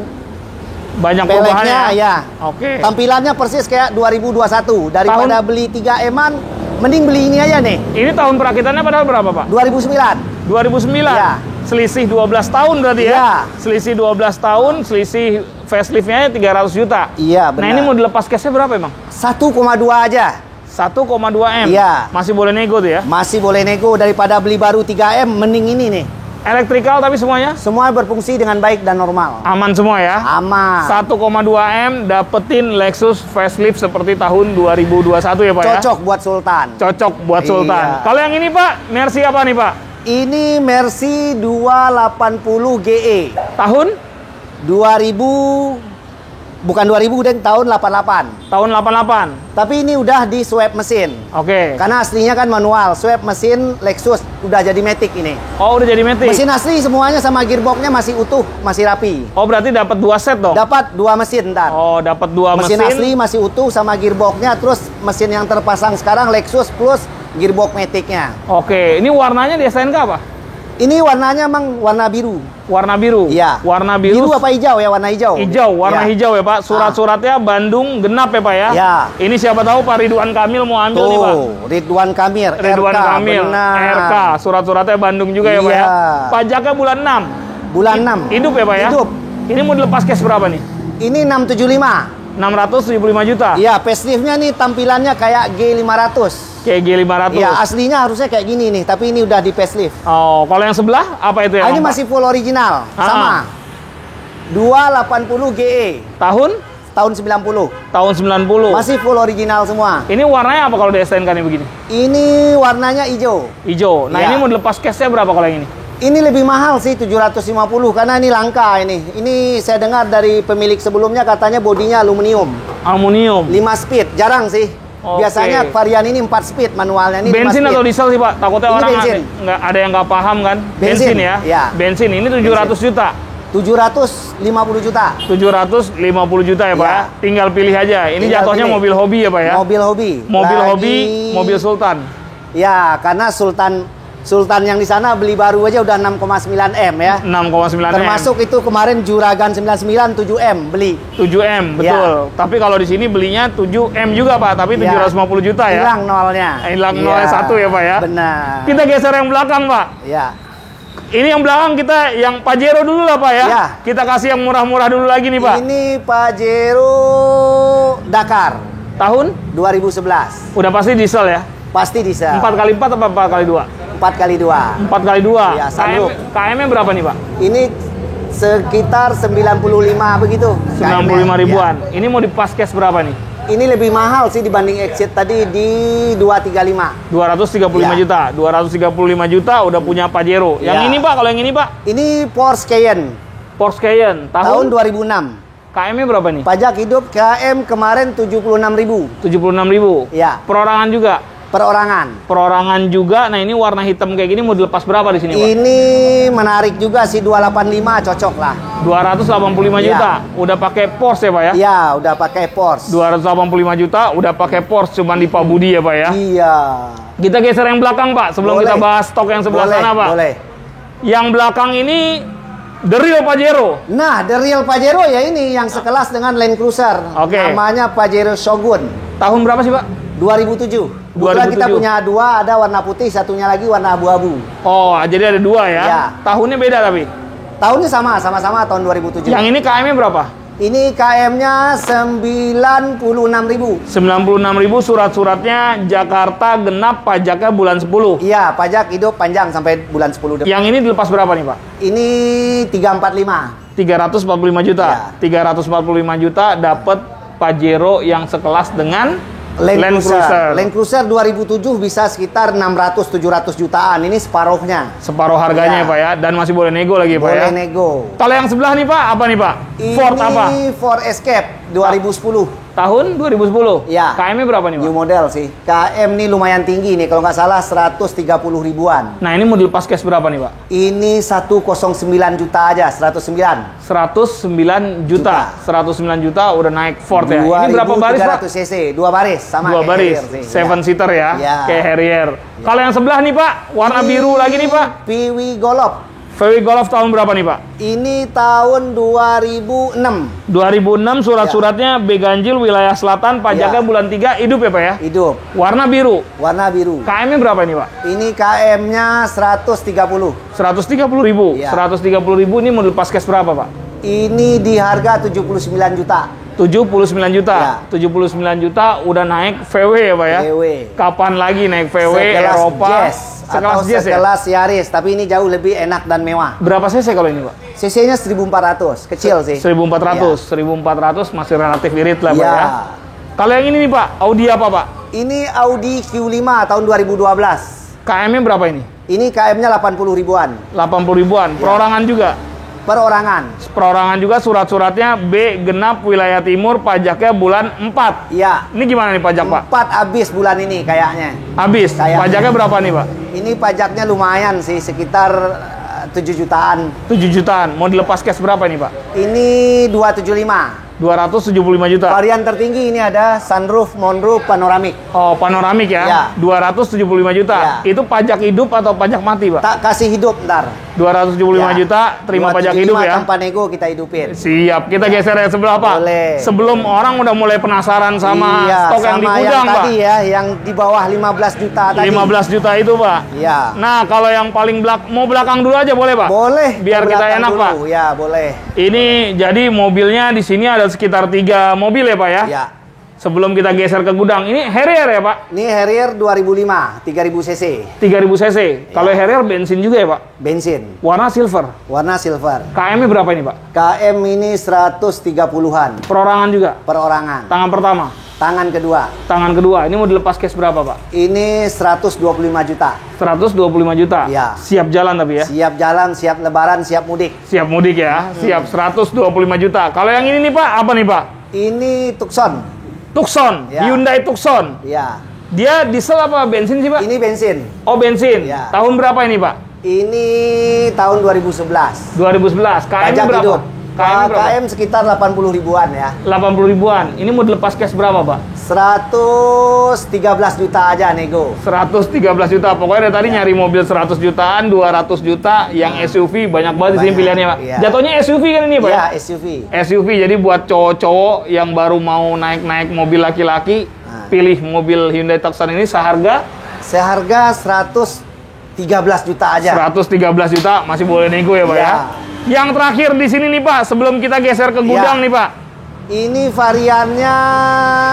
banyak peleknya perubahannya ya. Oke. Tampilannya persis kayak 2021. Daripada beli 3M-an, mending beli ini aja nih. Ini tahun perakitannya padahal berapa Pak? 2009. 2009? Ya. Selisih 12 tahun berarti ya? Ya. Selisih 12 tahun, selisih faceliftnya 300 juta. Iya, benar. Nah ini mau dilepas cashnya berapa emang? 1,2 aja. 1,2 M? Iya. Masih boleh nego tuh ya? Masih boleh nego, daripada beli baru 3M, mending ini nih. Elektrikal tapi semuanya? Semua berfungsi dengan baik dan normal. Aman semua ya? Aman. 1,2 M dapetin Lexus facelift seperti tahun 2021 ya Pak ya? Cocok buat Sultan. Cocok buat Sultan. Iya. Kalau yang ini Pak, Mercy apa nih Pak? Ini Mercy 280 GE. Tahun? 2000, bukan 2000 dan tahun 88. Tahun 88. Tapi ini udah di swap mesin. Oke. Karena aslinya kan manual, swap mesin Lexus udah jadi matic ini. Oh udah jadi Matic? Mesin asli semuanya sama gearboxnya masih utuh, masih rapi. Oh berarti dapat 2 set dong? Dapat 2 mesin ntar. Oh dapat 2 mesin mesin. asli masih utuh sama gearboxnya, terus mesin yang terpasang sekarang Lexus plus gearbox maticnya. Oke, ini warnanya di STNK apa? Ini warnanya emang warna biru. Warna biru? Iya. Warna biru. Biru apa hijau ya? Warna hijau. Hijau, warna Ya. hijau ya Pak. Surat-suratnya Bandung genap ya Pak ya? Ya. Ini siapa tahu Pak Ridwan Kamil mau ambil nih Pak. Tuh, Ridwan Kamil, Ridwan RK, Kamil, benar. RK, surat-suratnya Bandung juga ya Pak ya? Iya. Pajaknya bulan 6. Bulan 6. Hidup ya Pak ya? Hidup. Ini mau dilepas cash berapa nih? Ini 675. 675 juta? Iya, faceliftnya nih tampilannya kayak G500. Kayak G500? Iya, aslinya harusnya kayak gini nih, tapi ini udah di facelift. Oh, kalau yang sebelah apa itu ya? Ini masih full original, Ah. sama. 280 GE, Tahun? tahun 90. Tahun 90. Masih full original semua. Ini warnanya apa kalau di STNK nih begini? Ini warnanya hijau. Hijau. Nah Iya. ini mau dilepas cashnya berapa kalau yang ini? Ini lebih mahal sih, 750 karena ini langka ini. Ini saya dengar dari pemilik sebelumnya katanya bodinya aluminium. Aluminium. 5 speed, jarang sih. Oke. Biasanya varian ini 4 speed manualnya, ini 5 Bensin speed. atau diesel sih Pak? Takutnya Ini orang bensin. ada yang nggak paham kan? Bensin, ya? ya. Bensin. Ini 700 juta. 750 juta. 750 juta ya Pak Ya. ya? Tinggal pilih aja. Ini Tinggal jatuhnya pilih. mobil hobi ya Pak ya? Mobil hobi. Mobil Lagi- hobi, mobil Sultan. Ya, karena Sultan yang di sana beli baru aja udah 6,9 M ya. 6,9 M. Termasuk itu kemarin Juragan 99 7M beli. 7M, betul. Tapi kalau di sini belinya 7M juga Pak, tapi Ya. 750 juta ya. Hilang nolnya. Hilang nolnya 1 ya Pak ya. Benar. Kita geser yang belakang Pak. Ya. Ini yang belakang kita yang Pajero dulu lah Pak ya. Ya. Kita kasih yang murah-murah dulu lagi nih Pak. Ini Pajero Dakar Tahun 2011. udah pasti diesel ya. Pasti diesel. 4x4 apa 4x2? 4x2. 4x2. Iya, sunroof. KM-nya berapa nih Pak? Ini sekitar 95 begitu. 95 KM-nya. ribuan. Ini mau dipas cash berapa nih? Ya. Ini lebih mahal sih dibanding Exit tadi di 235. 235 Ya. juta. 235 juta udah punya Pajero. Yang Ya. ini Pak, kalau yang ini Pak? Ini Porsche Cayenne Porsche Cayenne. tahun 2006. KM-nya berapa nih? Pajak hidup KM kemarin 76.000. 76.000. Ya, Perorangan juga. perorangan. Perorangan juga. Nah, ini warna hitam kayak gini mau dilepas berapa di sini, Pak? Ini menarik juga sih 285 cocok lah. 285 Ya. juta. Udah pakai Porsche ya, Pak ya? Ya, udah pakai Porsche. 285 juta udah pakai Porsche cuman di Pak Budi ya, Pak ya? Iya. Kita geser yang belakang, Pak, sebelum Boleh. kita bahas stok yang sebelah Boleh, sana, Pak. boleh. Yang belakang ini The Real Pajero. Nah, The Real Pajero ya ini yang sekelas dengan Land Cruiser. Oke. Namanya Pajero Shogun. Tahun berapa sih, Pak? 2007. Kebetulan kita 2007. punya dua, ada warna putih, satunya lagi warna abu-abu. Oh, jadi ada dua ya? Ya. Tahunnya beda tapi? Tahunnya sama-sama tahun 2007. Yang ini KM-nya berapa? Ini KM-nya 96.000. 96.000, surat-suratnya Jakarta genap, pajaknya bulan 10. Iya, pajak hidup panjang sampai bulan 10 depan. Yang ini dilepas berapa nih, Pak? Ini 345. 345 juta. Ya. 345 juta dapat Pajero yang sekelas dengan Land Cruiser. Land Cruiser 2007 bisa sekitar 600-700 jutaan. Ini separuhnya. Separuh harganya ya Pak ya. Dan masih boleh nego lagi Pak ya. Boleh nego. Kalau yang sebelah nih Pak, apa nih Pak? Ford apa? Ini Ford Escape 2010. Tahun 2010? Ya. KM-nya berapa nih Pak? New model sih. KM nih lumayan tinggi nih. Kalau nggak salah 130 ribuan. Nah ini model pas cash berapa nih Pak? Ini 109 juta aja. 109. 109 juta. 109 juta udah naik Ford ya. Ini berapa baris Pak? 2300 cc. 2 baris. Sama dua baris. Harrier sih. 7 seater ya. Ya. Kayak Harrier. Kalau yang sebelah nih Pak, warna biru lagi nih Pak. VW Golf. VW Golf tahun berapa nih Pak? Ini tahun 2006. 2006 surat-suratnya B Ganjil wilayah selatan, pajaknya bulan 3, hidup ya Pak ya? Hidup. Warna biru. Warna biru. KM-nya berapa ini Pak? Ini KM-nya 130. 130 ribu. Ya. 130 ribu ini model pas cash berapa Pak? Ini di harga 79 juta. 79 juta. Ya. 79 juta udah naik VW ya Pak ya? VW. Kapan lagi naik VW Sekelas Eropa? Jazz. Sekelas Atau Jazz ya? sekelas Yaris, tapi ini jauh lebih enak dan mewah. Berapa cc kalau ini Pak? CC-nya 1400, kecil sih. 1400. 1400 masih relatif irit lah Pak Ya. ya? Kalau yang ini nih Pak, Audi apa Pak? Ini Audi Q5 tahun 2012. KM-nya berapa ini? Ini KM-nya 80 ribuan. 80 ribuan. Perorangan juga? Perorangan. Perorangan juga, surat-suratnya B genap wilayah timur, pajaknya bulan 4. Iya. Ini gimana nih pajak Pak? 4 habis bulan ini kayaknya. Habis. Kayaknya. Pajaknya berapa nih Pak? Ini pajaknya lumayan sih, sekitar 7 jutaan. 7 jutaan. Mau dilepas cash berapa nih Pak? Ini 275. 275 juta. Varian tertinggi ini ada sunroof, moonroof, panoramik. Oh, panoramik ya? Ya. 275 juta. Ya. Itu pajak hidup atau pajak mati Pak? Tak kasih hidup ntar. 275 Ya. juta, terima pajak hidup ya? Tanpa nego kita hidupin. Siap, kita geser yang sebelah Pak. Boleh. Sebelum orang udah mulai penasaran sama Iya, stok yang di sama gudang yang Pak. tadi ya, yang di bawah 15 juta tadi. 15 juta itu Pak. Iya. Nah, kalau yang paling mau belakang dulu aja boleh Pak? Boleh. Biar ke kita belakang enak dulu. Pak. Ya, boleh. Ini jadi mobilnya di sini ada sekitar 3 mobil ya Pak ya? Ya. Sebelum kita geser ke gudang, ini Harrier ya Pak? Ini Harrier 2005, 3000 cc. 3000 cc. Kalau Harrier bensin juga ya Pak? Bensin. Warna silver. Warna silver. KM-nya berapa ini Pak? KM ini 130-an. Perorangan juga? Perorangan. Tangan pertama? Tangan kedua. Tangan kedua. Ini mau dilepas cash berapa Pak? Ini 125 juta. 125 juta? Ya. Siap jalan tapi ya? Siap jalan, siap lebaran, siap mudik. Siap mudik ya? Siap 125 juta. Kalau yang ini nih Pak, apa nih Pak? Ini Tucson. Tucson, Ya. Hyundai Tucson. Ya. Dia diesel apa bensin sih Pak? Ini bensin. Oh bensin. Ya. Tahun berapa ini Pak? Ini tahun 2011. 2011. KM-nya Pajak berapa? hidup. KM berapa? KM sekitar 80 ribuan ya. 80 ribuan. Ini mau dilepas cash berapa Pak? 113 juta aja nego. 113 juta. Pokoknya dari tadi nyari mobil 100 jutaan, 200 juta, yang SUV banyak banget di sini Banyak, pilihannya Pak. iya. Jatuhnya SUV kan ini Pak? Ya, SUV. SUV. Jadi buat cowok-cowok yang baru mau naik-naik mobil laki-laki, Nah. pilih mobil Hyundai Tucson ini seharga Seharga 113 juta aja. 113 juta, masih boleh nego ya Pak ya? Iya. Yang terakhir di sini nih Pak, sebelum kita geser ke gudang Iya. nih Pak. Ini variannya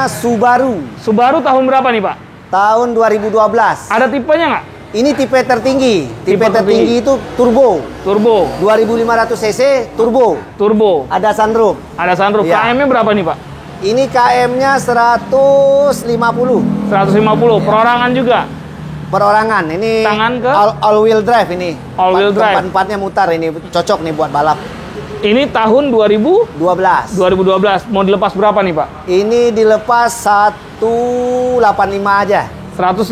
Subaru. Subaru tahun berapa nih Pak? Tahun 2012. Ada tipenya nggak? Ini tipe tertinggi. Tipe Tipe tertinggi itu turbo. Turbo, 2500 cc turbo. turbo, Ada sunroof. ada sunroof. Iya. KM-nya berapa nih Pak? Ini KM-nya 150. 150, perorangan juga. Perorangan. Ini Tangan ke? all wheel drive ini. All wheel drive. Empat-empatnya mutar ini. Cocok nih buat balap. Ini tahun 12. 2012. Mau dilepas berapa nih Pak? Ini dilepas 185 aja. 185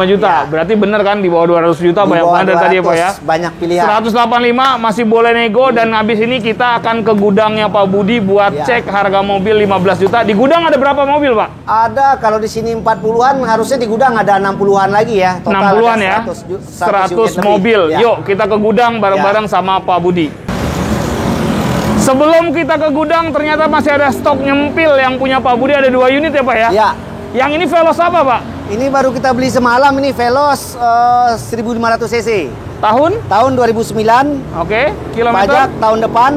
juta. Iya. Berarti bener kan di bawah 200 juta Di banyak bawah banget dari tadi ya Pak ya? 200, banyak pilihan. 185 masih boleh nego dan habis ini kita akan ke gudangnya Pak Budi buat Iya. cek harga mobil 15 juta. Di gudang ada berapa mobil Pak? Ada kalau di sini 40-an, harusnya di gudang ada 60-an lagi ya. Total 60-an ada ya? 100 100 unit lebih. mobil. Ya. Yuk kita ke gudang bareng-bareng sama Pak Budi. Sebelum kita ke gudang ternyata masih ada stok nyempil yang punya Pak Budi, ada 2 unit ya Pak ya? Ya. Yang ini Veloz apa Pak? Ini baru kita beli semalam, ini Veloz 1500 cc. Tahun? Tahun 2009. Oke. Kilometer? Pajak tahun depan.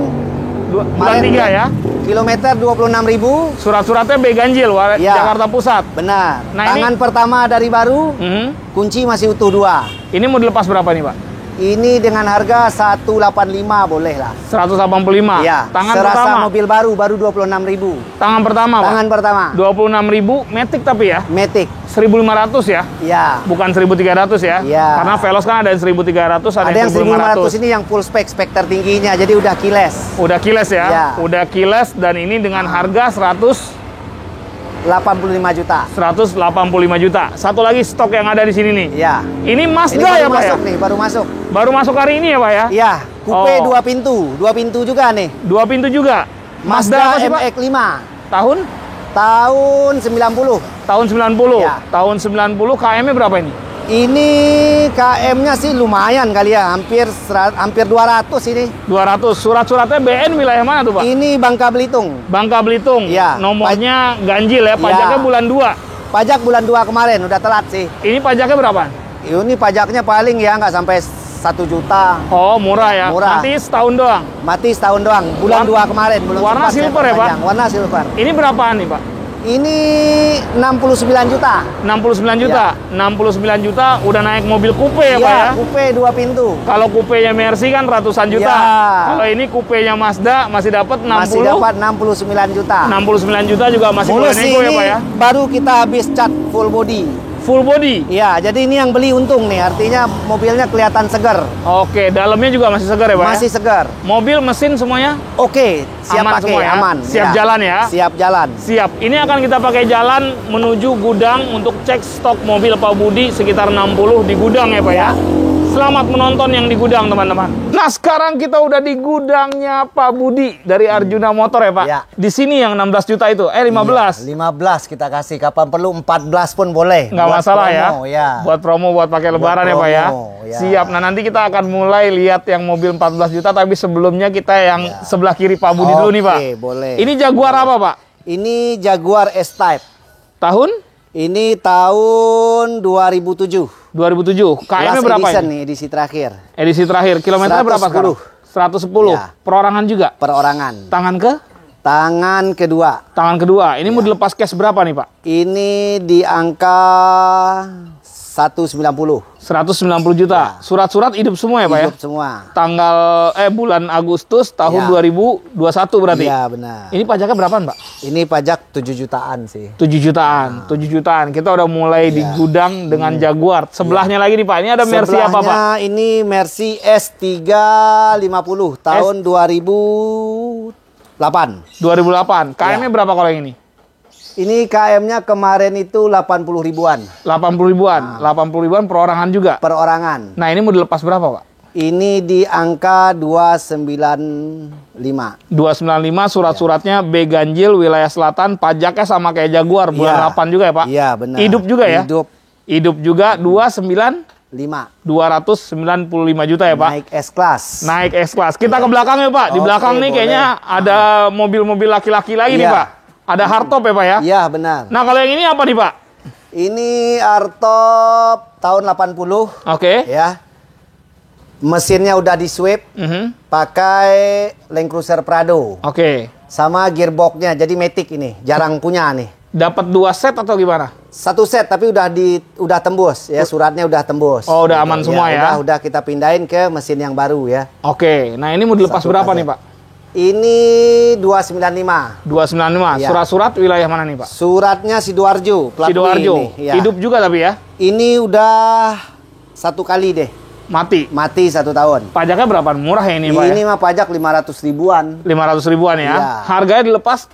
Bulan 3 ya? Kilometer 26.000. Surat-suratnya B Ganjil, Ya. Jakarta Pusat. Benar. Nah, Tangan pertama dari baru, Mhm. kunci masih utuh 2. Ini mau dilepas berapa nih Pak? Ini dengan harga 185 boleh lah. 185. Iya. Tangan serasa pertama. mobil baru 26.000. Tangan pertama, Pak. Tangan pertama. 26.000 Matic tapi ya. Matic. 1.500 ya. Iya. Bukan 1.300 ya. Iya. Karena Veloz kan ada yang 1.300, Ada yang 1.500 ini yang full spek tertingginya, jadi udah kiles. Udah kiles ya. Iya. Udah kiles dan ini dengan harga 85 juta. 185 juta. Satu lagi stok yang ada di sini nih. Iya. Ini Ini Mazda baru ya, Pak ya? masuk nih, baru masuk. Baru masuk hari ini ya, Pak ya? Iya, coupe Oh. 2 pintu. 2 pintu juga nih. 2 pintu juga. Mazda apa sih, Pak? MX-5 Tahun? tahun 90. Tahun 90. Ya. Tahun 90 KM-nya berapa ini? Ini KM-nya sih lumayan kali ya, hampir 200 ini. 200. Surat-suratnya BN wilayah mana tuh, Pak? Ini Bangka Belitung. Bangka Belitung. Iya. Nomornya ganjil ya. Pajaknya Iya. bulan 2. Pajak bulan 2 kemarin, udah telat sih. Ini pajaknya berapa? Ini pajaknya paling ya nggak sampai 1 juta. Oh, murah ya. Murah. Nanti setahun doang. Mati setahun doang, bulan 2 kemarin. Belum warna sempat saya silver ya, Pak? perpanjang. Warna silver. Ini berapaan nih, Pak? Ini 69 juta. 69 juta. 69 juta udah naik mobil coupe ya, Pak ya? Iya, coupe 2 pintu. Kalau coupe-nya Mercy kan ratusan juta. Iya. Kalau ini coupe-nya Mazda masih dapat 60. Masih dapat 69 juta. 69 juta juga masih boleh Mulus nego ya, ini Pak ya? baru kita habis cat full body. Full body. Iya, jadi ini yang beli untung nih. Artinya mobilnya kelihatan segar. Oke, dalamnya juga masih segar ya, Pak? Masih ya? segar. Mobil, mesin semuanya Oke, siap aman pakai, semua ya? aman. Siap Iya. jalan ya? Siap jalan. Siap. Ini akan kita pakai jalan menuju gudang untuk cek stok mobil Pak Budi sekitar 60 di gudang ya, Pak ya? Selamat menonton yang di gudang, teman-teman. Nah, sekarang kita udah di gudangnya Pak Budi dari Arjuna Motor ya, Pak? Ya. Di sini yang 16 juta itu, 15. Iya, 15 kita kasih. Kapan perlu 14 pun boleh. Nggak Buat masalah promo, ya. Buat promo, buat pakai lebaran ya, Pak ya? promo, ya. Siap. Nah, nanti kita akan mulai lihat yang mobil 14 juta, tapi sebelumnya kita yang sebelah kiri Pak Budi dulu nih, Pak. Oke, boleh. Ini Jaguar apa, Pak? Ini Jaguar S-Type. Tahun? Ini tahun 2007. 2007. KM-nya Last berapa edition ini? nih, edisi terakhir. Edisi terakhir. Kilometernya berapa sekarang? 110. Ya. Perorangan juga? Perorangan. Tangan ke? Tangan kedua. Tangan kedua. Ini mau dilepas cash berapa nih, Pak? Ini di angka 190. 190 juta. Surat-surat hidup semua ya, Pak ya? Hidup semua. Tanggal bulan Agustus tahun Ya. 2021 berarti. Iya, benar. Ini pajaknya berapaan, Pak? Ini pajak 7 jutaan sih. 7 jutaan. 7 jutaan. Kita udah mulai di gudang dengan Jaguar. Sebelahnya lagi nih, Pak. Ini ada Mercy apa, Pak? Sebelahnya ini Mercy S350 tahun 2008. 2008. KM-nya berapa kalau yang ini? Ini KM-nya kemarin itu 80 ribuan 80 ribuan. 80 ribuan perorangan juga. perorangan. Nah, ini mau dilepas berapa, Pak? Ini di angka 295. 295 surat-suratnya B ganjil wilayah selatan, pajaknya sama kayak Jaguar bulan Iya. 8 juga ya, Pak? Iya, benar. Hidup juga ya? Hidup Hidup juga 5. 295 juta ya, Pak? Naik S-Class. Naik S-Class. Kita ke belakang ya, Pak. Di Oke, belakang nih kayaknya ada mobil-mobil laki-laki lagi nih, Iya. Pak. Ada hardtop ya, Pak ya? Iya, benar. Nah, kalau yang ini apa nih, Pak? Ini hardtop tahun 80 Oke. ya. Mesinnya udah di sweep pakai Land Cruiser Prado Oke. sama gearboxnya, jadi matic ini. Jarang punya nih. Dapat 2 set atau gimana? Satu set tapi udah tembus ya, suratnya udah tembus. Oh, udah aman semua ya? Udah kita pindahin ke mesin yang baru ya. Oke. Nah, ini mau dilepas Satu berapa aja. nih, Pak? Ini 295. 295. Iya. Surat-surat wilayah mana nih, Pak? Suratnya Sidoarjo, plat B Sidoarjo. ini, ya. Hidup juga tapi ya? Ini udah 1 kali deh, Mati. mati 1 tahun. Pajaknya berapa? Murah ya ini, Pak ya? Ini mah pajak 500 ribuan. 500 ribuan ya? Iya. Harganya dilepas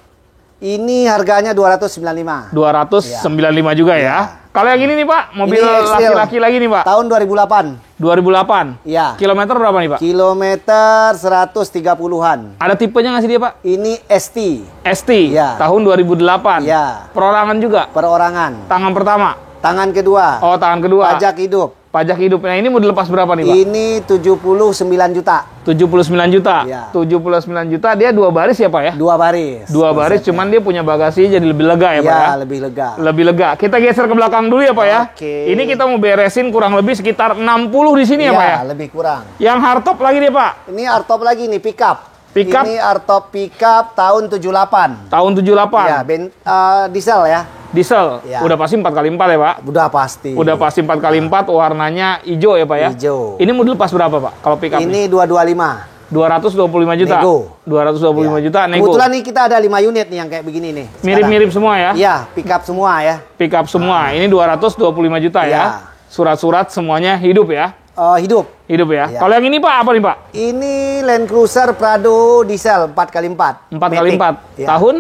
Ini harganya 295. 295 juga ya? Kalau yang ini nih, Pak, mobil Ini X-Trail. laki-laki lagi nih, Pak. Tahun 2008. 2008. Iya. Kilometer berapa nih, Pak? Kilometer 130-an. Ada tipenya nggak sih dia, Pak? Ini ST. ST. Iya. Tahun 2008. Iya. Perorangan juga. Perorangan. Tangan pertama. Tangan kedua. Oh, tangan kedua. Pajak hidup. Pajak hidup. Nah, ini mau dilepas berapa nih, Pak? Ini 79 juta. 79 juta. Iya. 79 juta, dia 2 baris ya, Pak ya? 2 baris. 2 baris, cuman dia punya bagasi jadi lebih lega ya, Pak ya? Iya, lebih lega. Lebih lega. Kita geser ke belakang dulu ya, Pak ya. Oke. Ini kita mau beresin kurang lebih sekitar 60 di sini ya, Pak ya. Iya, lebih kurang. Yang hardtop lagi nih, Pak. Ini hardtop lagi nih, pickup. Pickup? Ini hardtop pickup tahun 78. Tahun 78. Ya, diesel ya. Diesel. Ya. Udah pasti 4x4 ya, Pak? Udah pasti. Udah pasti 4x4, warnanya hijau ya, Pak ya? Hijau. Ini mau dilepas berapa, Pak? Kalau pickup Ini 225. 225 juta. Nego. 225 juta nego. Kebetulan nih kita ada 5 unit nih yang kayak begini nih. Mirip-mirip semua ya? Iya, pickup semua ya. Pickup semua. Ini 225 juta ya. Ya. Surat-surat semuanya hidup ya? Hidup. Hidup ya. Ya. Kalau yang ini Pak, apa nih Pak? Ini Land Cruiser Prado diesel 4x4. 4x4. Ya. Tahun?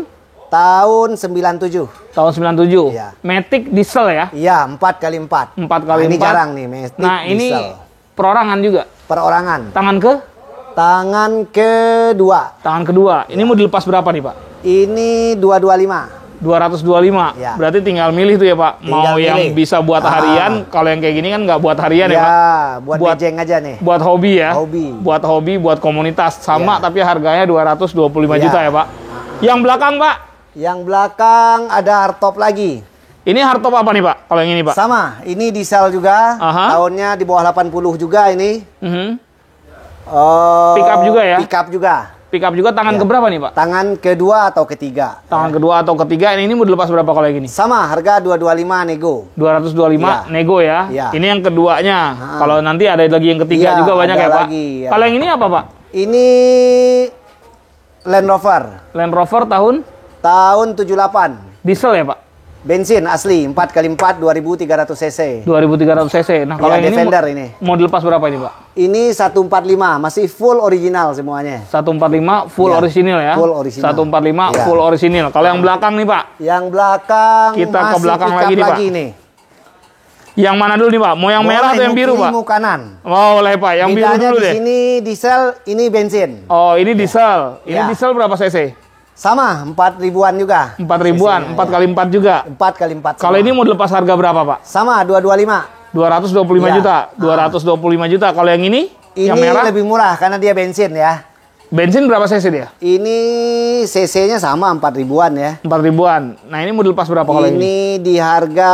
Tahun 97. Tahun 97. Ya. Matic diesel ya? Iya, 4x4. 4x4. Nah, ini jarang nih, Matic Nah, ini diesel. perorangan juga. Perorangan. Tangan ke? Tangan kedua. Tangan kedua. Ini mau dilepas berapa nih Pak? Ini 225. 225. Ya. Berarti tinggal milih tuh ya Pak. Mau Tinggal yang milih. bisa buat harian. Kalau yang kayak gini kan nggak buat harian ya Pak? Buat mejeng aja nih. Buat hobi ya? Hobi. Buat hobi, buat komunitas. Sama Ya. tapi harganya 225 Ya. juta ya Pak? Yang belakang Pak? Yang belakang ada hardtop lagi. Ini hardtop apa nih Pak? Kalau yang ini Pak? Sama, ini diesel juga. Aha. Tahunnya di bawah 80 juga ini. Mhm. Pickup juga ya? Pickup juga. Pickup juga tangan Ya. keberapa nih Pak? Tangan kedua atau ketiga. Tangan kedua atau ketiga. Ini mau dilepas berapa kalau yang ini? Sama, harga 225 nego. 225 Ya. nego ya. Ya. Ini yang keduanya. Kalau nanti ada lagi yang ketiga Ya, juga banyak ada ya Pak. lagi, ya. Kalau yang ini apa Pak? Ini Land Rover. Land Rover tahun Tahun 78. diesel ya Pak? Bensin asli 4x4 2300 cc. 2300 cc. Nah kalau Ya, yang Defender ini ini. mau dilepas berapa ini Pak? Ini 145, masih full original semuanya. 145 full Ya, orisinil ya. full orisinal. 145 Ya. full orisinil. Kalau yang belakang nih Pak? Yang belakang Kita ke masih belakang pickup lagi nih, Pak. nih. Yang mana dulu nih Pak? Mau yang merah atau yang biru Pak? Mau kanan. Oh, boleh Pak. Yang biru Bedanya dulu di deh. sini diesel, ini bensin. Oh, ini diesel. Ini Ya. diesel berapa cc? Sama, 4 ribuan juga. 4 ribuan, Cc-nya, 4x4 juga. 4x4. Kalau ini mau dilepas harga berapa Pak? sama 225. 225 Ya. juta. 225 juta. Kalau yang ini? Ini Yang merah? lebih murah karena dia bensin ya. Bensin berapa cc dia? Ini cc-nya sama 4 ribuan ya. 4 ribuan. Nah, ini mau dilepas berapa kalau ini? Ini di harga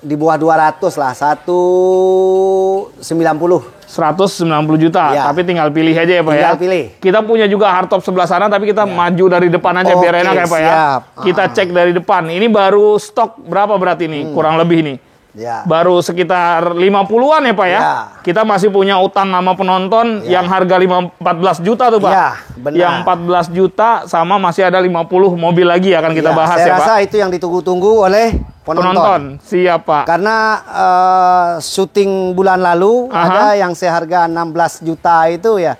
di bawah 200 lah, 190. 190 juta. Ya. Tapi tinggal pilih aja ya Pak ya. Tinggal pilih. Kita punya juga hardtop sebelah sana, tapi kita maju dari depan aja biar Oke, enak ya Pak ya. siap. Kita cek dari depan. Ini baru stok berapa berarti nih? Kurang lebih nih. Ya. Baru sekitar 50-an ya Pak ya. Ya. Kita masih punya utang sama penonton yang harga 14 juta tuh Pak. Ya, benar. Yang 14 juta sama masih ada 50 mobil lagi akan kita Ya, bahas saya ya Pak. rasa itu yang ditunggu-tunggu oleh penonton. Siap Pak. Karena syuting bulan lalu Aha. ada yang seharga 16 juta itu ya.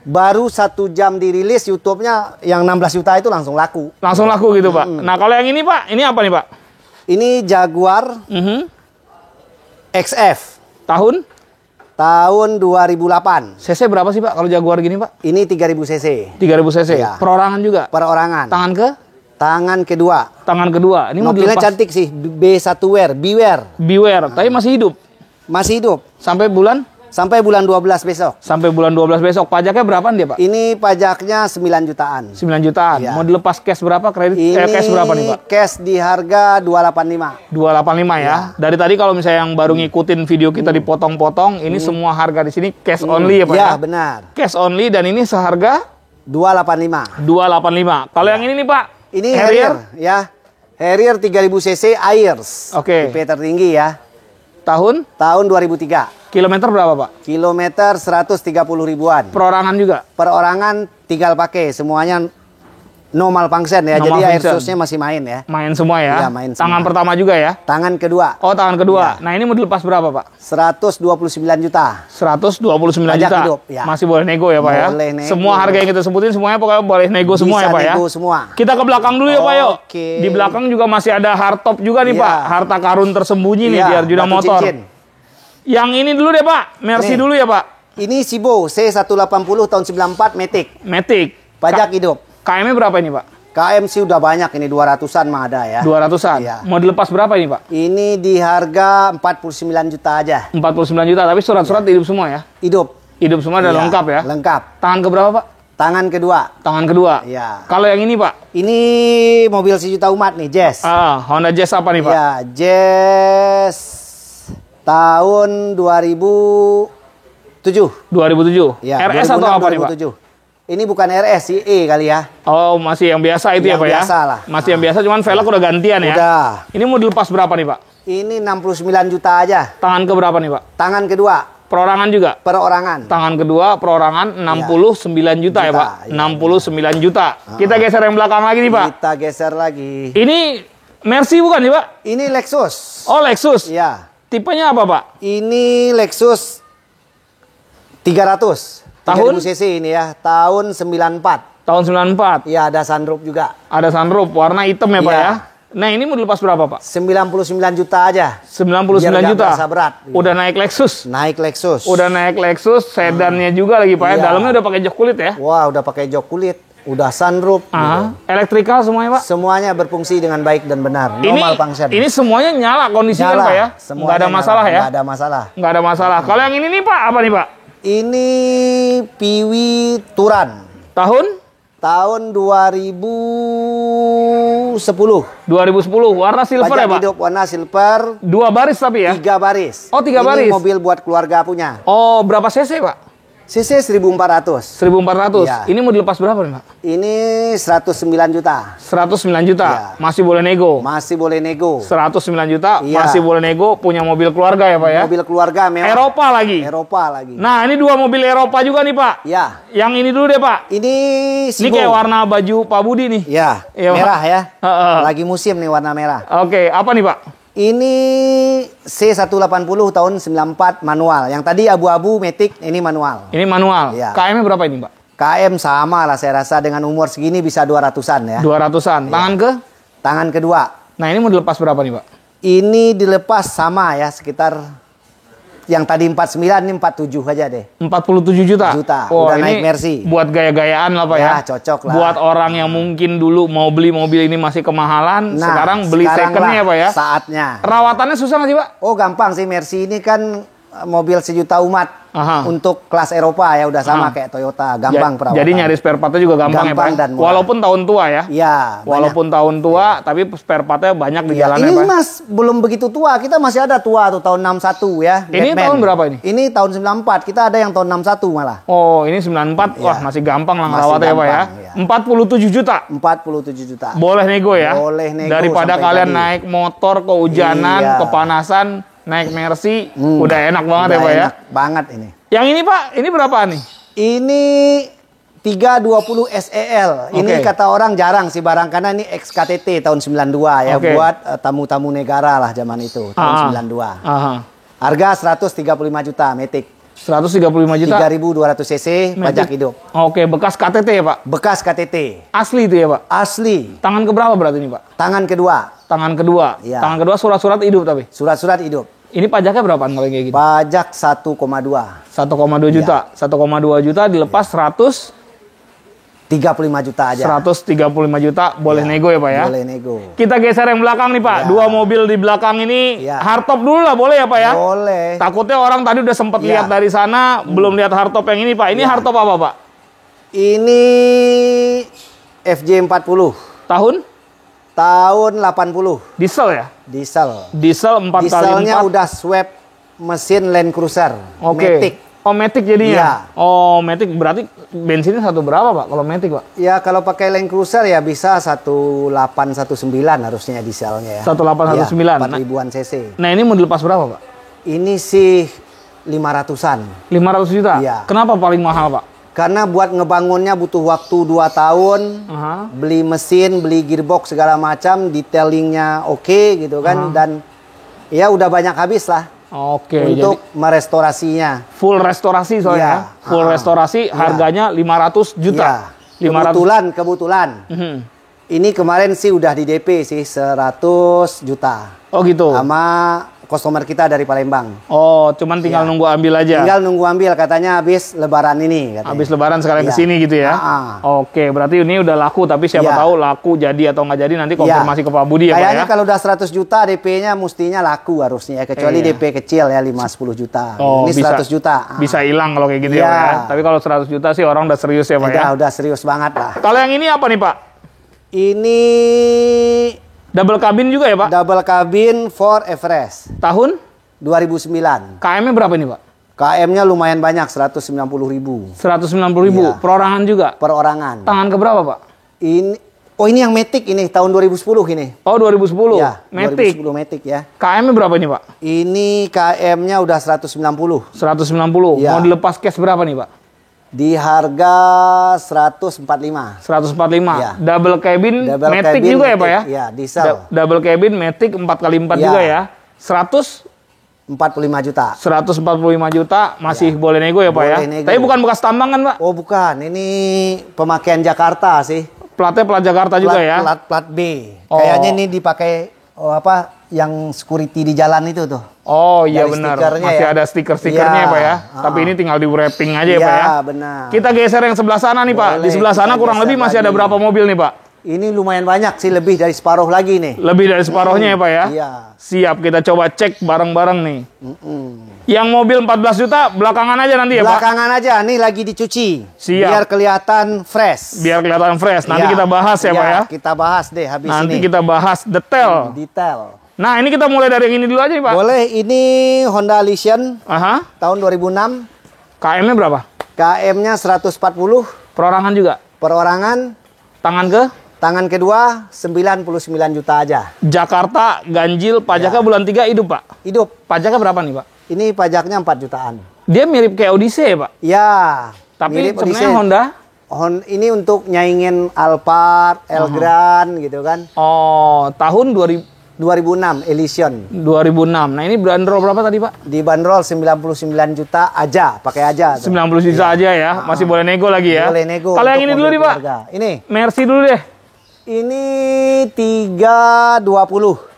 Baru 1 jam dirilis YouTube-nya yang 16 juta itu langsung laku. Langsung laku gitu Pak. Nah kalau yang ini Pak, ini apa nih Pak? Ini Jaguar Mhm. XF Tahun? tahun 2008. CC berapa sih Pak kalau Jaguar gini Pak? Ini 3000 cc. 3000 cc. Iya. Perorangan juga. Perorangan. Tangan ke? Tangan kedua. Tangan kedua. Ini mau Mobilnya dilepas. cantik sih. B1 Beware. Beware. Tapi masih hidup. Masih hidup. Sampai bulan? Sampai bulan 12 besok. Sampai bulan 12 besok. Pajaknya berapaan dia Pak? Ini pajaknya 9 jutaan. 9 jutaan. Iya. Mau dilepas cash berapa? Kredit Ini cash berapa nih Pak? cash di harga 285. 285 ya. Dari tadi kalau misalnya yang baru ngikutin video kita dipotong-potong, ini semua harga di sini cash only ya Pak Ya, ya? benar. Cash only dan ini seharga 285. 285. Kalau yang ini nih Pak? Ini Harrier ya. Harrier 3000 cc Airs. Oke. Tipe tertinggi ya. Tahun? Tahun 2003. Kilometer berapa Pak? Kilometer 130 ribuan. Perorangan juga? Perorangan tinggal pakai semuanya normal function ya. Normal Jadi air function. susnya masih main ya. Main semua ya? Iya, main Tangan semua. pertama juga ya? Tangan kedua Oh, tangan kedua. Iya. Nah, ini mau dilepas berapa, Pak? 129 juta. 129 Pajak juta. hidup, ya. Masih boleh nego ya, Pak ya? Boleh nego. Semua harga yang kita sebutin semuanya pokoknya boleh nego semua ya, Bisa Pak ya? nego semua. Kita ke belakang dulu ya, Pak, yuk. Oke. Di belakang juga masih ada hardtop juga nih, Iya. Pak. Harta karun tersembunyi nih Iya, di Arjuna batu Motor. cincin. Yang ini dulu deh, Pak. Mercy Nih. dulu ya, Pak. Ini Sibo C180 tahun 94 Matic. Matic. Pajak hidup. KM-nya berapa ini, Pak? KMC udah banyak ini 200-an mah ada ya. 200-an. Iya. Mau dilepas berapa ini, Pak? Ini di harga 49 juta aja. 49 juta, tapi surat-surat hidup semua ya? Hidup. Hidup semua dan Iya, lengkap ya? Lengkap. Tangan ke berapa, Pak? Tangan kedua. Tangan kedua. Iya. Kalau yang ini, Pak? Ini mobil sejuta umat nih, Jazz. Honda Jazz apa nih, Pak? Ya, Jazz tahun 2007. 2007. Ya, RS atau apa nih, Pak? 2007. Ini bukan RS, sih E kali ya. Oh, masih yang biasa itu ya Yang Pak ya? biasa lah. Masih yang biasa, cuman velg udah gantian ya? Udah. Ini mau dilepas berapa nih Pak? Ini 69 juta aja. Tangan ke berapa nih Pak? Tangan kedua, Perorangan juga? perorangan. Tangan kedua, perorangan 69 juta ya Pak? Iya. 69 juta. Kita geser yang belakang lagi nih Pak. Kita geser lagi. Ini Mercy bukan nih Pak? Ini Lexus. Oh, Lexus. Iya. Tipenya apa Pak? Ini Lexus 300. Tahun? 3000 cc ini ya. Tahun 94. Tahun 94. Iya, ada sunroof juga. Ada sunroof, warna hitam ya Pak Iya. ya? Nah, ini mau dilepas berapa Pak? 99 juta aja. 99 Biar nggak juta. berasa berat. Udah naik Lexus. Naik Lexus. Udah naik Lexus, sedannya juga lagi Pak ya. Iya. Dalamnya udah pakai jok kulit ya. Wah, udah pakai jok kulit. Udah sunroof. Ah, elektrikal semuanya Pak. Semuanya berfungsi dengan baik dan benar. Normal function. Ini semuanya nyala kondisinya Nyala. Pak ya. Semuanya Nggak ada masalah nyala. ya. Nggak ada masalah. Nggak ada masalah. Kalau yang ini nih Pak, apa nih Pak? Ini Piwi Turan. Tahun Tahun 2010. 2010, warna silver Pajak ya Pak? hidup warna silver. 2 baris tapi ya? 3 baris. Oh, 3 baris. Ini mobil buat keluarga punya. Oh, berapa cc Pak? CC 1400. 1400. Iya. Ini mau dilepas berapa nih Pak? Ini 109 juta. 109 juta. Iya. Masih boleh nego. Masih boleh nego. 109 juta, Iya. masih boleh nego, punya mobil keluarga ya Pak ya? Mobil keluarga mewah. Eropa lagi. Eropa lagi. Nah, ini 2 mobil Eropa juga nih Pak. Ya. Yang ini dulu deh Pak. Ini Ini Sibo. kayak warna baju Pak Budi nih. Ya, Iya, Pak. merah ya. Heeh. Lagi musim nih warna merah. Oke, apa nih Pak? Ini C180 tahun 94 manual. Yang tadi abu-abu Matic, ini manual. Ini manual. Iya. KM-nya berapa ini Pak? KM sama lah saya rasa, dengan umur segini bisa 200-an ya. 200-an. Tangan ke? Tangan kedua. Nah, ini mau dilepas berapa nih Pak? Ini dilepas sama ya, sekitar yang tadi 49, ini 47 aja deh. 47 juta. Udah naik Mercy. Buat gaya-gayaan lah Pak ya. Ya, cocok lah. Buat orang yang mungkin dulu mau beli mobil ini masih kemahalan, Nah, sekarang beli secondnya ya Pak ya. Saatnya. Rawatannya susah nggak sih Pak? Oh, gampang sih. Mercy ini kan mobil sejuta umat. Aha. Untuk kelas Eropa ya, udah sama kayak Toyota. Gampang perawatan. Jadi nyari spare partnya juga gampang, ya Pak. Gampang dan murah. Walaupun tahun tua ya. Iya. Walaupun tahun tua, tapi spare partnya banyak di Iya, jalannya ini Pak. Mas belum begitu tua, kita masih ada tua tuh tahun 61 ya. Ini Batman. tahun berapa ini? Ini tahun 94, kita ada yang tahun 61 malah. Oh, ini 94. Iya. Wah, masih gampang lah Masih ngerawatnya ya Pak ya. gampang, iya. 47 juta. 47 juta. Boleh nego ya. Boleh nego Daripada sampai kalian tadi. naik motor kehujanan, Iya. kepanasan, naik Mercy, udah enak banget ya Udah Pak ya. enak banget ini. Yang ini Pak, ini berapaan nih? Ini 320 SEL. Ini Oke. kata orang jarang sih barang, karena ini XKTT tahun 92 ya, Oke. buat tamu-tamu negara lah zaman itu, tahun 92. Aha. Harga 135 juta Matic. 135 juta. 3.200 cc, pajak hidup. Oke, bekas KTT ya Pak? Bekas KTT. Asli itu ya Pak? Asli. Tangan keberapa berarti ini Pak? Tangan kedua. Tangan kedua. Iya. Tangan kedua surat-surat hidup tapi. Surat-surat hidup. Ini pajaknya berapaan kalau kayak gitu? Pajak 1,2. 1,2 juta. 1,2 juta dilepas 35 juta aja. 135 juta, boleh Iya, nego ya Pak ya? Boleh nego. Kita geser yang belakang nih Pak. Iya. Dua mobil di belakang ini Iya. hardtop dulu lah, boleh ya Pak ya? Boleh. Takutnya orang tadi udah sempat Iya. lihat dari sana, belum lihat hardtop yang ini Pak. Ini Iya. hardtop apa Pak? Ini FJ40. Tahun? Tahun 80. Diesel ya? Diesel. Diesel 4x4. Dieselnya udah swap mesin Land Cruiser. Oke. Matic. Oh, Matic jadinya? Iya. Oh, Matic berarti bensinnya satu berapa Pak kalau Matic Pak? Ya kalau pakai Land Cruiser ya bisa 1819 harusnya dieselnya ya. 1819. 4 ribuan cc. Nah, ini mau dilepas berapa Pak? Ini sih 500-an. 500 juta? Iya. Kenapa paling mahal Pak? Karena buat ngebangunnya butuh waktu 2 tahun. Aha. Beli mesin, beli gearbox segala macam, detailingnya oke gitu kan, dan ya udah banyak habis lah Oke, untuk jadi merestorasinya. full restorasi soalnya. Iya. Ya. Full restorasi, harganya 500 juta. Iya. 500. Kebetulan. Mhm. Ini kemarin sih udah di DP sih 100 juta. Oh gitu. Sama customer kita dari Palembang. Oh, cuman tinggal Iya. nunggu ambil aja. Tinggal nunggu ambil, katanya habis lebaran ini katanya. Habis lebaran sekalian Iya. kesini gitu ya. Oke, berarti ini udah laku, tapi siapa Iya. tahu laku jadi atau nggak jadi nanti Iya. konfirmasi ke Pak Budi ya Pak Kayaknya ya. kalau udah 100 juta DP-nya mestinya laku harusnya ya. Kecuali Iya. DP kecil ya 5-10 juta. Oh, Ini bisa, 100 juta. Bisa hilang kalau kayak gitu ya Iya. Pak ya. Tapi kalau 100 juta sih orang udah serius ya Pak ya. Udah serius banget lah. Kalau yang ini apa nih Pak? Ini Double cabin juga ya Pak? double cabin for Everest Tahun? 2009. KM-nya berapa ini Pak? KM-nya lumayan banyak, 190.000. 190.000. Iya. Perorangan juga. Perorangan. Tangan keberapa, Pak? Ini yang Matic ini tahun 2010 ini. Oh, 2010. Ya, Matic. 2010 Matic ya. KM-nya berapa ini, Pak? Ini KM-nya udah 190. 190. Ya. Mau dilepas cash berapa nih, Pak? Di harga 145. 145. Ya. Double cabin Double Matic cabin juga ya, Pak ya? Matic, ya, diesel. Double cabin Matic 4x4 Ya. juga ya. 45 juta. 145 juta masih boleh nego ya, Pak ya? Boleh nego. Tapi bukan bekas tambang kan, Pak? Oh bukan, ini pemakaian Jakarta sih. Platnya plat Jakarta juga ya? Plat B. Oh. Kayaknya ini dipakai yang security di jalan itu tuh. Oh iya Dari benar. stikernya Masih ya. ada stiker-stikernya Iya. ya, Pak ya? Tapi ini tinggal di wrapping aja ya, Pak ya? Iya benar. Kita geser yang sebelah sana nih, Pak. Di Boleh, sebelah sana kita kurang geser lebih masih ada lagi. berapa mobil nih, Pak? Ini lumayan banyak sih, lebih dari separuh lagi nih. Lebih dari separuhnya ya, Pak ya? Iya. Siap, kita coba cek bareng-bareng nih. Mm-mm. Yang mobil 14 juta belakangan aja nanti ya, Pak? Belakangan aja, nih lagi dicuci. Siap. Biar kelihatan fresh. Biar kelihatan fresh. Nanti Iya. kita bahas ya, Iya, Pak ya? Kita bahas deh habis Nanti ini. kita bahas detail. Detail. Nah, ini kita mulai dari yang ini dulu aja nih, Pak. Boleh, ini Honda Elysion Aha. tahun 2006. KM-nya berapa? KM-nya 140. Perorangan juga. Perorangan, Tangan ke? tangan kedua 99 juta aja. Jakarta, ganjil, pajaknya bulan 3 hidup, Pak. Hidup. Pajaknya berapa nih, Pak? Ini pajaknya 4 jutaan. Dia mirip kayak Odyssey ya, Pak? Ya. Tapi mirip sebenarnya Odyssey. Honda. Ini untuk nyaingin Alphard, Elgrand gitu kan. Oh, tahun 2006 Elysion. 2006. Nah, ini bandrol berapa tadi, Pak? Dibanderol 99 juta aja, pakai aja. tuh. 90 juta aja ya. Masih boleh nego lagi ya. Boleh nego. Kalau yang untuk ini dulu mobil nih, Pak. keluarga. Ini. Mercy dulu deh. Ini 320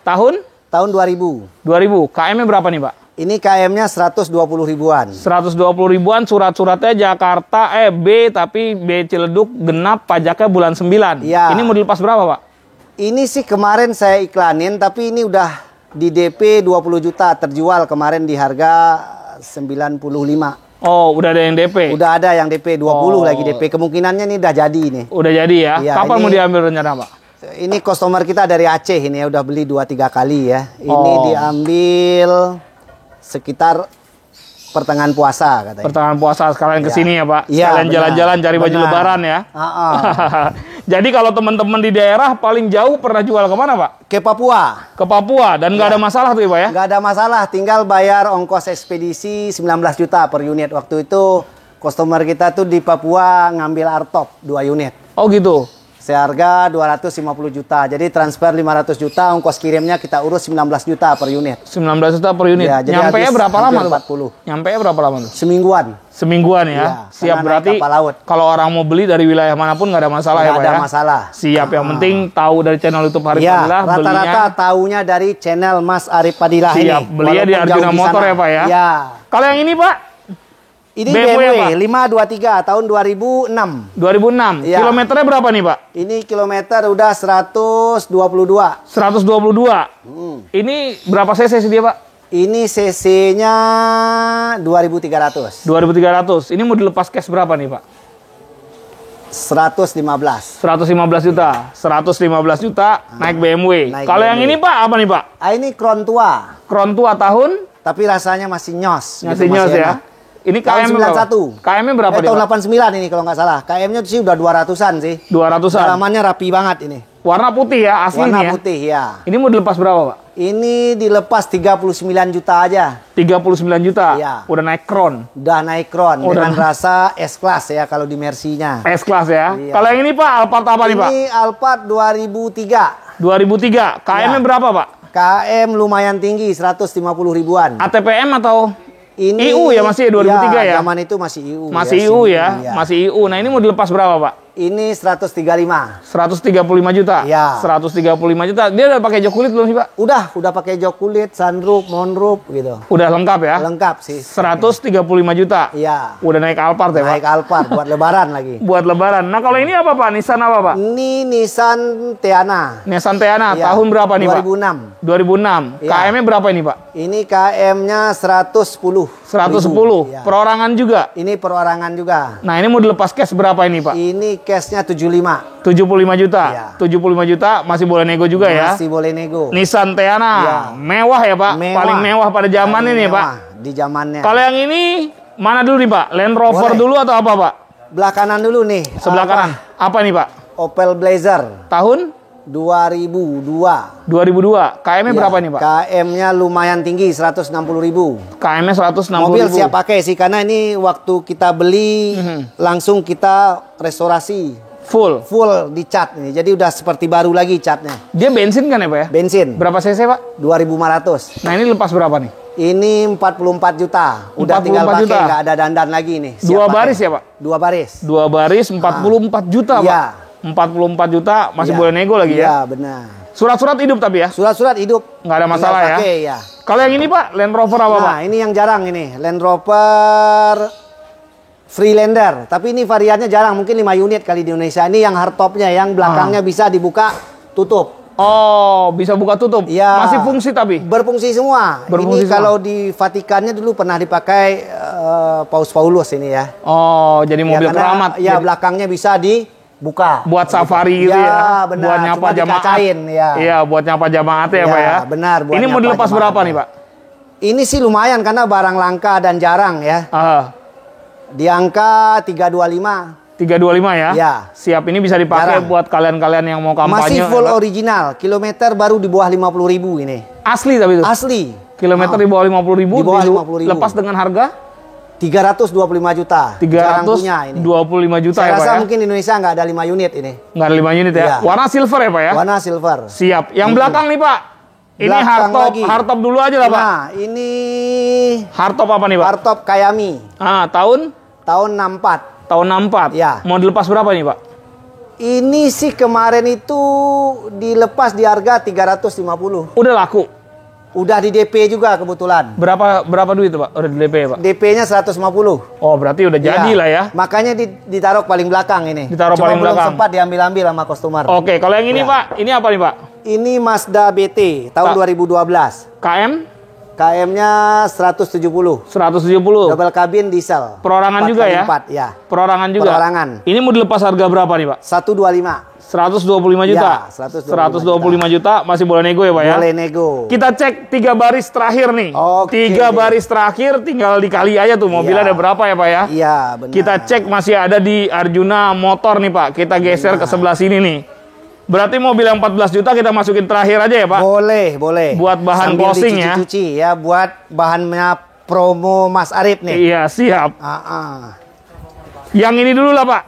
Tahun tahun 2000. 2000. KM-nya berapa nih, Pak? Ini KM-nya 120 ribuan. 120 ribuan, surat-suratnya Jakarta, B, tapi B Ciledug, genap, pajaknya bulan 9. Iya. Ini mau dilepas berapa, Pak? Ini sih kemarin saya iklanin, tapi ini udah di DP 20 juta, terjual kemarin di harga 95. Oh, udah ada yang DP? Udah ada yang DP 20 Oh. lagi DP. Kemungkinannya ini udah jadi nih. Udah jadi ya? Iya, Kapan ini- mau diambil rencana, Pak? Ini customer kita dari Aceh ini ya, udah beli 2-3 kali ya. Ini Oh. diambil sekitar pertengahan puasa katanya. Pertengahan puasa sekalian ke sini ya, Pak? Iya, Sekalian benar. jalan-jalan cari baju Benar. lebaran ya? Ah. Jadi kalau teman-teman di daerah paling jauh pernah jual kemana, Pak? Ke Papua. Ke Papua dan nggak Iya. ada masalah tuh ya, Pak ya? Nggak ada masalah, tinggal bayar ongkos ekspedisi 19 juta per unit. Waktu itu customer kita tuh di Papua ngambil Artop 2 unit. Oh gitu. Seharga 250 juta. Jadi transfer 500 juta, ongkos kirimnya kita urus 19 juta per unit. 19 juta per unit. Ya, jadi Nyampe habis berapa lama hampir tuh, Pak? 40. Nyampe berapa lama tuh? Semingguan. Semingguan ya. Iya, Siap karena berarti naik kapal laut. kalau orang mau beli dari wilayah manapun nggak ada masalah ya, Nggak Pak ada ya? masalah. Siap, yang penting tahu dari channel YouTube Arif Ya, Fadilah, rata-rata belinya. taunya dari channel Mas Arif Fadilah ini. Siap, belinya di Walaupun Arjuna jauh di Motor sana. ya, Pak ya? Ya. Kalau yang ini, Pak, Ini BMW apa? BMW 523 tahun 2006. 2006. Iya. Kilometernya berapa nih, Pak? Ini kilometer udah 122. 122. Ini berapa cc sih dia, Pak? Ini CC-nya 2300. 2300. Ini mau dilepas cash berapa nih, Pak? 115. 115 juta. 115 juta naik BMW. Naik Kalau yang BMW. ini, Pak, apa nih, Pak? Ah, ini Crown tua, Crown tua tahun? tapi rasanya masih nyos. Ngasih gitu, nyos masih ya. enak. Ini Tahun KM berapa? 91. KM-nya berapa nih, Tahun Pak? 89 ini kalau nggak salah. KM-nya sih udah 200-an sih. 200-an. Dalamannya rapi banget ini. Warna putih ya, asli Warna nih ya. putih ya. Ini mau dilepas berapa, Pak? Ini dilepas 39 juta aja. 39 juta. Iya. Udah naik Crown. Udah naik Crown Oh, dengan udah. rasa S-Class ya kalau di Mercy-nya. S-Class ya. Iya. Kalau yang ini, Pak, Alphard apa nih, Pak? Ini Alphard 2003. 2003. KM-nya Iya. berapa, Pak? KM lumayan tinggi, 150 ribuan. ATPM atau Ini IU ya masih 2003 ya? Zaman itu masih IU. masih ya, IU sini, ya? iya. Masih IU. Nah, ini mau dilepas berapa, Pak? Ini 135. 135 juta. Iya. 135 juta. Dia udah pakai jok kulit belum sih, Pak? Udah pakai jok kulit, sunroof, moonroof gitu. Udah lengkap ya? Lengkap sih. 135 juta. Iya. Udah naik Alphard ya, Pak? Naik Alphard buat lebaran lagi. Buat lebaran. Nah, kalau ini apa, Pak? Nissan apa, Pak? Ini Nissan Teana. Nissan Teana. Iya. Tahun berapa nih, Pak? 2006. 2006. Iya. KM-nya berapa ini, Pak? Ini KM-nya 110. 110. Ya. Perorangan juga. Ini perorangan juga. Nah, ini mau dilepas cash berapa ini, Pak? Ini cashnya 75. 75 juta. Ya. 75 juta masih boleh nego juga ya. Masih boleh nego. Nissan Teana. Ya. Mewah ya, Pak. Mewah. Paling mewah pada zaman Paling ini, mewah Pak. di zamannya. Kalau yang ini mana dulu nih, Pak? Land Rover Boleh. dulu atau apa, Pak? Belah kanan dulu nih. Sebelah kanan. Apa nih, Pak? Opel Blazer Tahun 2002. 2002. KM-nya berapa nih, Pak? KM-nya lumayan tinggi, 160.000. KM-nya 160.000. Mobil siap pakai sih, karena ini waktu kita beli langsung kita restorasi. Full. Full dicat nih, jadi udah seperti baru lagi catnya. Dia bensin kan ya, Pak ya? Bensin. Berapa cc, Pak? 2.500. Nah, ini lepas berapa nih? Ini 44 juta. Udah 44 tinggal pakai, juta. nggak ada dandan lagi nih. Siap Dua pakai. baris ya, Pak? Dua baris. Dua baris 44 juta, Pak. Iya. 44 juta masih Iya. boleh nego lagi ya? Iya, benar. Surat-surat hidup tapi ya? Surat-surat hidup. Nggak ada masalah Tinggal pakai, ya. Kalau yang ini, Pak, Land Rover apa, Pak? Nah, ini yang jarang ini. Land Rover Freelander. Tapi ini variannya jarang. Mungkin 5 unit kali di Indonesia. Ini yang hardtopnya, yang belakangnya bisa dibuka, tutup. Oh, bisa buka tutup. Iya. Masih fungsi tapi? Berfungsi semua. Berfungsi ini semua. kalau di Vatikannya dulu pernah dipakai Paus Paulus ini ya. Oh, jadi mobil karena, keramat. Ya, Jadi belakangnya bisa dibuka. buat safari gitu ya? Benar. Buat nyapa Cuma jamaah. dikacain, ya. Iya, buat nyapa jamaah ya, Ya, Pak ya? benar, buat Ini mau nyapa dilepas jamaah. berapa nih, Pak? Ini sih lumayan karena barang langka dan jarang ya. Di angka 325. 325 ya? Ya. Siap, ini bisa dipakai Jarang. buat kalian-kalian yang mau kampanye. Masih full ya, Pak? original. Kilometer baru di bawah 50.000 ini. Asli tapi itu? Asli. Kilometer di bawah 50.000. Di bawah 50.000. Lepas dengan harga? 325 juta. Jarang punya ini. 325 juta Saya ya, Pak rasa ya? mungkin di Indonesia nggak ada 5 unit ini. Nggak ada 5 unit ya? Iya. Warna silver ya, Pak ya? Warna silver. Siap. Yang belakang nih, Pak? Ini Belakang hardtop. lagi. Hardtop dulu aja lah, Pak. Nah, ini Hardtop apa nih, Pak? hardtop Kayami. Tahun? Tahun 64. Tahun 64. Ya. Mau dilepas berapa nih, Pak? Ini sih kemarin itu dilepas di harga 350. Udah laku. Udah di DP juga kebetulan. Berapa duit tuh, Pak? Udah di DP ya, Pak? DP-nya 150. Oh, berarti udah jadi Iya. lah ya. Makanya ditaruh paling belakang ini. Ditaruh Cuma paling belum belakang. sempat diambil-ambil sama customer. Oke, kalau yang ini, Ya. Pak, ini apa nih, Pak? Ini Mazda BT tahun Pak. 2012. KM KM-nya 170. 170. Double cabin diesel. Perorangan juga ya? 4x4, ya. Perorangan juga. Perorangan. Ini mau dilepas harga berapa nih, Pak? 125. 125 juta. Ya, 125 juta masih boleh nego ya, Pak ya? Boleh nego. Kita cek 3 baris terakhir nih. Oke. 3 baris terakhir tinggal dikali aja tuh mobilnya Iya. ada berapa ya, Pak ya? Iya, benar. Kita cek masih ada di Arjuna Motor nih, Pak. Kita geser ke sebelah sini nih. Berarti mobil yang 14 juta kita masukin terakhir aja ya, Pak? Boleh, boleh. Buat bahan Sambil closing ya. dicuci-cuci ya, buat bahannya promo Mas Arif nih. Iya, siap. Yang ini dulu lah, Pak.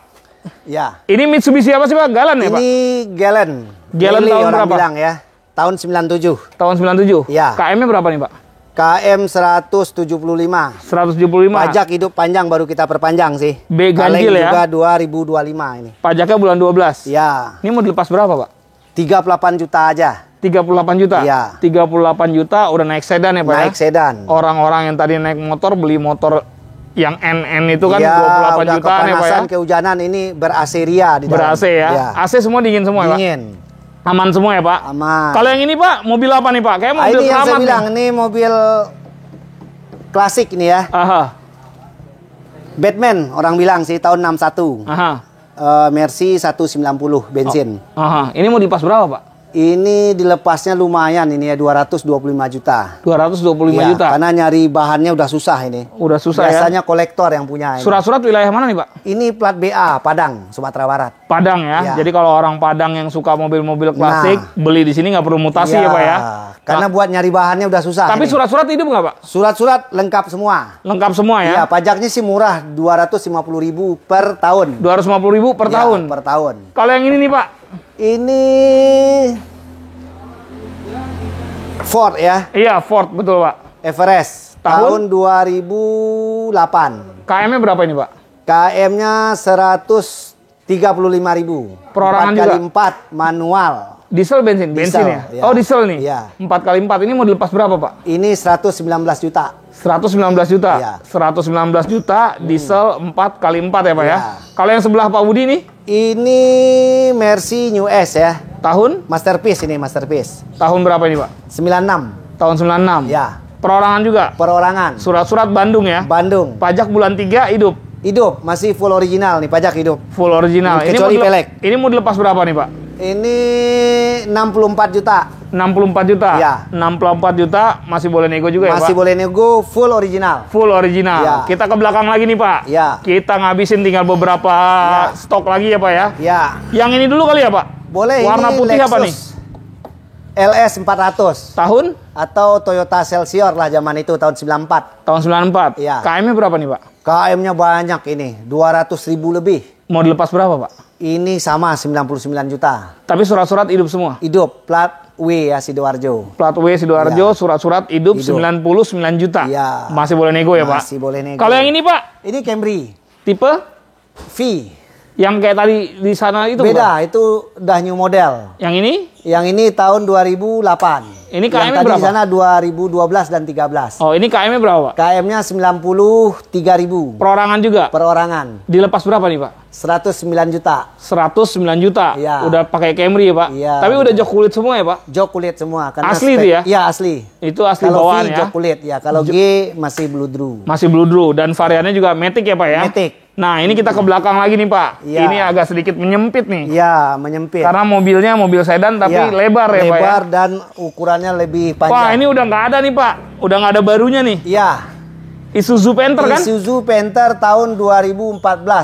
Ya. Ini Mitsubishi apa sih, Pak? Galan ya, Pak? Ini Galen. Galen Daily tahun orang berapa? bilang ya. Tahun 97. Tahun 97? Iya. KM-nya berapa nih, Pak? KM 175. 175. Pajak hidup panjang baru kita perpanjang sih. B Kaleng ganjil ya? juga 2025 ini. Pajaknya bulan 12. Ya. Ini mau dilepas berapa, Pak? 38 juta aja. 38 juta? Iya. 38 juta udah naik sedan ya, Pak? Naik sedan. Orang-orang yang tadi naik motor, beli motor yang NN itu kan Ya, 28 udah jutaan ya, Pak ya? kepanasan, kehujanan ini ber-AC ria di dalam. Ber-AC ya? AC semua dingin semua ya, Pak? Dingin. Aman semua ya, Pak? Aman. Kalau yang ini, Pak, mobil apa nih, Pak? Kayak mobil Ini yang saya keramat bilang, nih. ini mobil klasik ini ya. Aha, Batman orang bilang sih tahun 61. aha, Mercy 190 bensin. aha. Ini mau dilepas berapa, Pak? Ini dilepasnya lumayan ini ya 225 juta. 225 Iya, juta. Karena nyari bahannya udah susah ini. Udah susah ya? Biasanya kolektor yang punya ini. Surat-surat wilayah mana nih, Pak? Ini plat BA Padang, Sumatera Barat. Padang ya. Ya. Jadi kalau orang Padang yang suka mobil-mobil klasik, beli di sini nggak perlu mutasi ya, Pak ya? Karena buat nyari bahannya udah susah. Tapi ini. surat-surat hidup nggak, Pak? Surat-surat lengkap semua. Lengkap semua ya? Iya, pajaknya sih murah, 250.000 per tahun. 250.000 per Ya, tahun. Per tahun. Kalau yang ini nih, Pak? Ini Ford ya, Iya, Ford betul, Pak. Everest. Tahun? Tahun 2008. KM-nya berapa ini, Pak? KM-nya 135.000. Perorangan juga? 4x4 manual. Diesel bensin? Bensin Diesel, ya? iya. Oh, diesel nih? Iya. 4x4 ini mau dilepas berapa, Pak? Ini 119 juta. 119 juta? Iya. 119 juta, diesel 4x4 ya, Pak ya? Iya. Kalau yang sebelah Pak Budi nih? Ini Mercy New S ya. Tahun? Masterpiece ini, Masterpiece. Tahun berapa ini, Pak? 96. Tahun 96? Ya. Perorangan juga? Perorangan. Surat-surat Bandung ya? Bandung. Pajak bulan 3 hidup? Hidup, masih full original nih, pajak hidup. Full original. Kecuali pelek. Ini mau dilepas berapa nih Pak? Ini 64 juta. 64 juta? Ya. 64 juta, masih boleh nego juga ya Pak? Masih boleh nego, full original. Full original. Ya. Kita ke belakang lagi nih Pak. Ya. Kita ngabisin tinggal beberapa stok lagi ya Pak ya? Ya. Yang ini dulu kali ya Pak? Boleh. Warna ini putih Lexus apa nih? LS 400. Tahun? Atau Toyota Celsior lah zaman itu, tahun 94. Tahun 94? Ya. KM-nya berapa nih Pak? KM-nya banyak ini, 200.000 lebih. Mau dilepas berapa Pak? Ini sama 99 juta. Tapi surat-surat hidup semua? Hidup, plat W ya Sidoarjo. Plat W Sidoarjo, Ya. surat-surat hidup 99 juta. Ya. Masih boleh nego ya Pak? Masih boleh nego. Kalau yang ini Pak? Ini Camry Tipe? V. Yang kayak tadi di sana itu Beda, bukan? itu udah new model. Yang ini? Yang ini tahun 2008. Ini Yang KM-nya tadi berapa? di sana 2012 dan 13. Oh, ini KM-nya berapa Pak? KM-nya 93.000 Perorangan juga? perorangan. Dilepas berapa nih Pak? 109 juta. 109 juta? Iya. Udah pakai Camry ya Pak? Iya. Tapi udah jok kulit semua ya Pak? Jok kulit semua. Asli itu ya? Iya asli. Itu asli Kalau bawaan V ya? jok kulit ya. Kalau G masih bludru. Masih bludru dan variannya juga Matic ya Pak ya? Matic. Nah, ini kita ke belakang lagi nih Pak. Iya. Ini agak sedikit menyempit nih. Iya menyempit. Karena mobilnya mobil sedan tapi Iya, lebar ya Pak ya? lebar dan ukurannya lebih Pak, panjang. ini udah nggak ada nih Pak. Udah nggak ada barunya nih. Iya. Isuzu Panther kan? Isuzu Panther tahun 2014,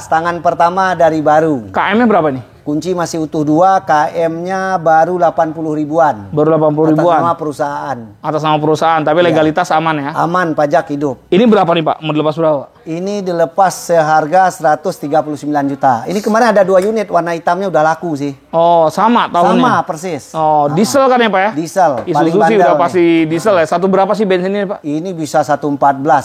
tangan pertama dari baru. KM-nya berapa nih? Kunci masih utuh 2, KM-nya baru 80 ribuan. Baru 80 Atas ribuan. nama perusahaan. Atas nama perusahaan, tapi legalitas aman ya? Aman, pajak hidup. Ini berapa nih Pak? Mau dilepas berapa? Ini dilepas seharga 139 juta. Ini kemarin ada 2 unit, warna hitamnya udah laku sih. Oh, sama tahunnya? Sama persis. Oh, diesel kan ya Pak ya? Diesel. Paling Isuzu sih bandel udah nih. pasti diesel ya. Satu berapa sih bensinnya Pak? Ini bisa 114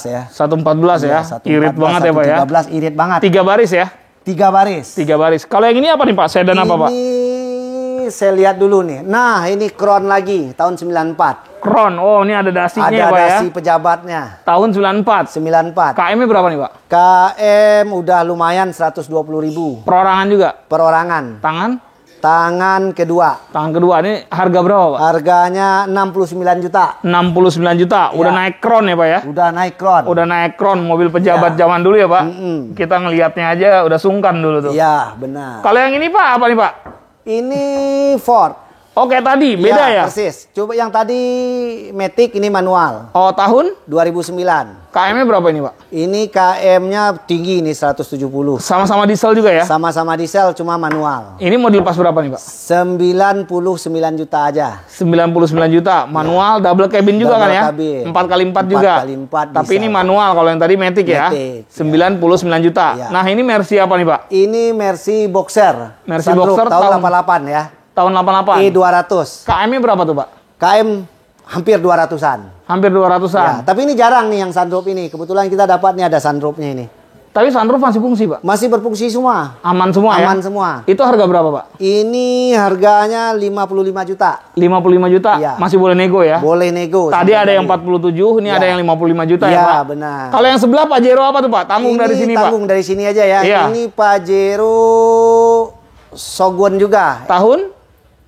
ya. 114 ya? Iya, Irit 114, banget ya Pak ya? 113 irit banget. 3 baris ya? 3 baris. 3 baris. Kalau yang ini apa nih Pak? Sedan apa Pak? Ini saya lihat dulu nih. Nah, ini Crown lagi tahun 94. Crown. Oh, ini ada dasinya Ada ya Pak ya? dasi pejabatnya. Tahun 94. 94. KM-nya berapa nih Pak? KM udah lumayan 120.000 Perorangan juga? perorangan. Tangan? Tangan kedua. Tangan kedua ini harga berapa Pak? Harganya 69 juta. 69 juta. Udah Ya. naik Crown ya Pak ya? Udah naik Crown. Udah naik Crown, mobil pejabat Ya. zaman dulu ya Pak? Mm-mm. Kita ngelihatnya aja udah sungkan dulu tuh. Iya, benar. Kalau yang ini Pak, apa nih Pak? Ini Ford. Oh, kayak tadi, beda ya? Persis. Coba yang tadi Matic, ini manual. Oh, tahun? 2009. KM-nya berapa ini Pak? Ini KM-nya tinggi nih 170. Sama-sama diesel juga ya? Sama-sama diesel cuma manual. Ini mau dilepas berapa nih Pak? 99 juta aja. 99 juta, manual, double cabin juga Double kan ya? cabin. 4x4 juga. 4x4 Tapi bisa. ini manual, kalau yang tadi Matic ya? Matic, 99 juta. Ya. Nah, ini Mercy apa nih Pak? Ini Mercy Boxer. Mercy Sunroof, Boxer tahun tahun- 88 ya. Tahun 88. E200. KM-nya berapa tuh Pak? KM hampir 200-an. Hampir 200-an. Ya, tapi ini jarang nih yang sunroof ini. Kebetulan kita dapat nih ada sunroofnya ini. Tapi sunroof masih fungsi Pak? Masih berfungsi semua. Aman semua ya? Aman semua. Itu harga berapa Pak? Ini harganya 55 juta. 55 juta? Iya. Masih boleh nego ya? Boleh nego. Tadi sampai ada yang tadi. 47, ini Ya. ada yang 55 juta ya Iya, Pak? benar. Kalau yang sebelah Pajero apa tuh Pak? Tanggung dari sini Pak? Tanggung dari sini aja ya. Iya. Ini Pajero Shogun juga. Tahun?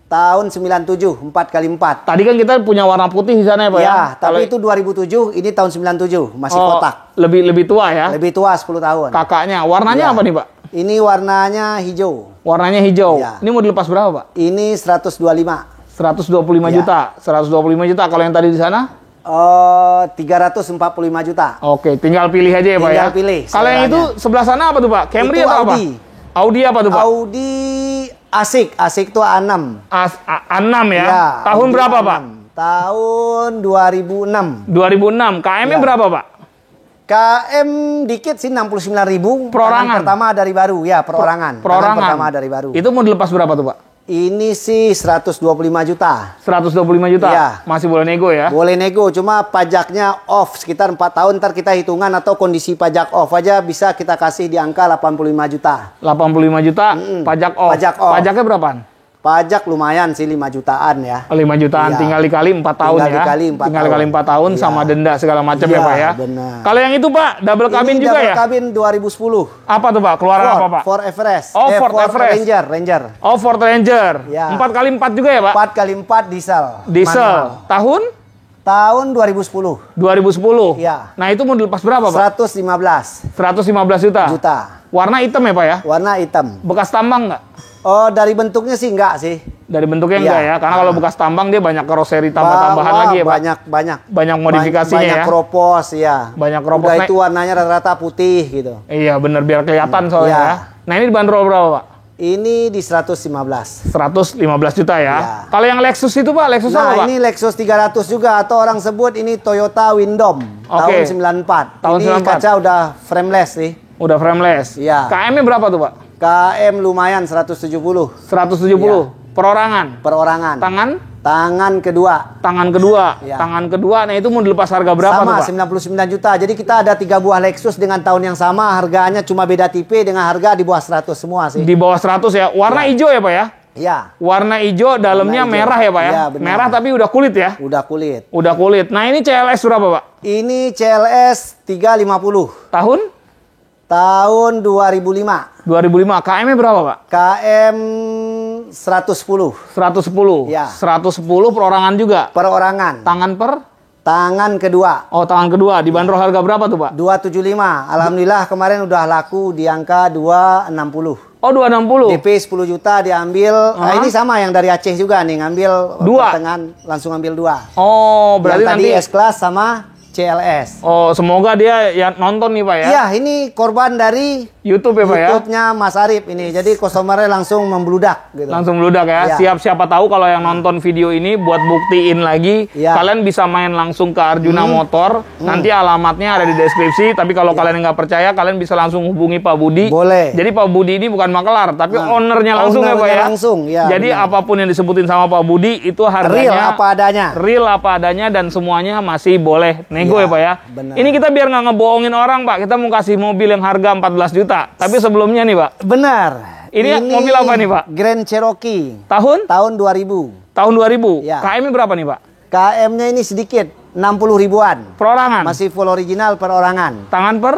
Tahun 97, 4x4. Tadi kan kita punya warna putih di sana ya Pak ya? Ya, Kalau- tapi itu 2007, ini tahun 97, masih Oh, kotak. lebih tua ya? Lebih tua 10 tahun. Kakaknya. Warnanya Ya. apa nih Pak? Ini warnanya hijau. Warnanya hijau. Ya. Ini mau dilepas berapa Pak? Ini 125. 125 Ya. juta. 125 juta. Kalau yang tadi di sana? 345 juta. Oke, tinggal pilih aja ya Pak ya? Tinggal pilih, Kalau yang itu seleranya. sebelah sana apa tuh Pak? Camry Itu atau apa? Audi. Audi apa tuh Pak? Audi Asik tuh A6. A6 ya? Ya, Tahun Audi berapa A6. Pak? Tahun 2006. 2006. KM-nya Ya. berapa Pak? KM dikit sih 69.000. Perorangan. Tangan pertama dari baru, ya perorangan. Tangan Perorangan. pertama dari baru. Itu mau dilepas berapa tuh Pak? Ini sih 125 juta. 125 juta? Iya. Masih boleh nego ya? Boleh nego, cuma pajaknya off sekitar 4 tahun. Ntar kita hitungan atau kondisi pajak off aja bisa kita kasih di angka 85 juta. 85 juta, pajak off. Pajak off. Pajaknya berapaan? Pajak lumayan sih 5 jutaan ya. 5 jutaan, Iya. tinggal dikali 4 tahun Tinggal ya? dikali 4 tinggal tahun. dikali 4 tahun Iya. sama denda segala macam ya Iya, Pak ya? benar. Kalau yang itu Pak, double cabin Ini juga double ya? kabin 2010. Apa tuh Pak? Keluaran apa Pak? Ford Everest. Oh, Ford Everest. Ranger. Oh, Ford Ranger. Ya. 4x4 juga ya Pak? 4x4 diesel. Diesel. Manual. Tahun? Tahun 2010. 2010? Iya. Nah, itu mau dilepas berapa, Pak? 115 115 juta? Warna hitam ya, Pak ya? Warna hitam. Bekas tambang nggak? Oh, dari bentuknya sih enggak sih. Dari bentuknya Iya. enggak ya? Karena kalau bekas tambang dia banyak karoseri tambah-tambahan lagi ya, Pak? Banyak modifikasinya banyak ya? kropos, ya. Banyak kropos. Udah itu warnanya rata-rata putih gitu. Iya, bener, biar kelihatan soalnya Iya. ya. Nah, ini dibanderol berapa, Pak? Ini di 115. 115 juta ya? Iya. Kalau yang Lexus itu, Pak, Lexus apa, Nah, Pak? ini Lexus 300 juga, atau orang sebut ini Toyota Windom. Oke. Tahun 94. Tahun ini 94. kaca udah frameless nih. Udah frameless? Iya. KM-nya berapa tuh, Pak? KM lumayan 170 170? Perorangan? perorangan. Tangan kedua. Tangan kedua? Iya. Tangan kedua, nah itu mau dilepas harga berapa Sama, tuh, Pak? 99 juta. Jadi kita ada 3 buah Lexus dengan tahun yang sama. Harganya cuma beda tipe dengan harga di bawah 100 semua sih. Di bawah 100 ya? Warna hijau ya, Pak ya? Iya. Warna hijau, dalamnya Warna hijau. merah ya, Pak ya? Iya, benar. Merah tapi udah kulit ya? Udah kulit. Udah kulit. Nah, ini CLS berapa, Pak? Ini CLS 350. Tahun? Tahun 2005. 2005. KM-nya berapa, Pak? KM 110. 110? Iya. 110 perorangan juga? Perorangan. Tangan kedua. Oh, tangan kedua. Dibanderol harga berapa tuh, Pak? 275. Alhamdulillah kemarin udah laku di angka 260. Oh, 260? DP 10 juta diambil. Nah, ini sama yang dari Aceh juga nih. Ngambil Dua? pertengahan langsung ambil 2. Oh, berarti yang tadi nanti... S-Class sama CLS. Oh, semoga dia ya nonton nih, Pak ya? Iya, ini korban dari YouTube ya, Pak ya? YouTube-nya Mas Arif ini. Jadi customer-nya langsung membludak gitu. Langsung meludak ya? Iya. Siapa tahu kalau yang nonton video ini buat buktiin lagi, Iya. kalian bisa main langsung ke Arjuna Motor. Nanti alamatnya ada di deskripsi. Tapi kalau kalian nggak percaya, kalian bisa langsung hubungi Pak Budi. Boleh. Jadi Pak Budi ini bukan makelar, tapi ownernya langsung ya, Pak Ownernya ya? langsung, ya, Jadi benar. apapun yang disebutin sama Pak Budi itu harganya real apa adanya dan semuanya masih boleh nego ya, Pak ya? Benar. Ini kita biar nggak ngebohongin orang, Pak. Kita mau kasih mobil yang harga 14 juta. Tapi sebelumnya nih, Pak. Benar. Ini mobil apa nih, Pak? Grand Cherokee. Tahun? Tahun 2000. Tahun 2000. Ya. KM-nya berapa nih, Pak? KM-nya ini sedikit, 60 ribuan. Perorangan? Masih full original perorangan. Tangan per?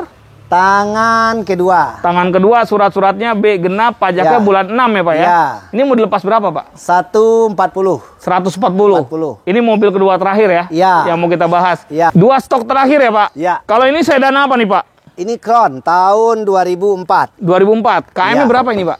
Tangan kedua. Tangan kedua, surat-suratnya B genap, pajaknya Ya. bulan 6 ya, Pak ya? Ya. Ini mau dilepas berapa, Pak? 140. 140. 40. Ini mobil kedua terakhir ya? Ya. Yang mau kita bahas. Ya. 2 stok terakhir ya, Pak? Ya. Kalau ini sedan apa nih, Pak? Ini Crown tahun 2004. 2004. KM-nya Ya. berapa ini, Pak?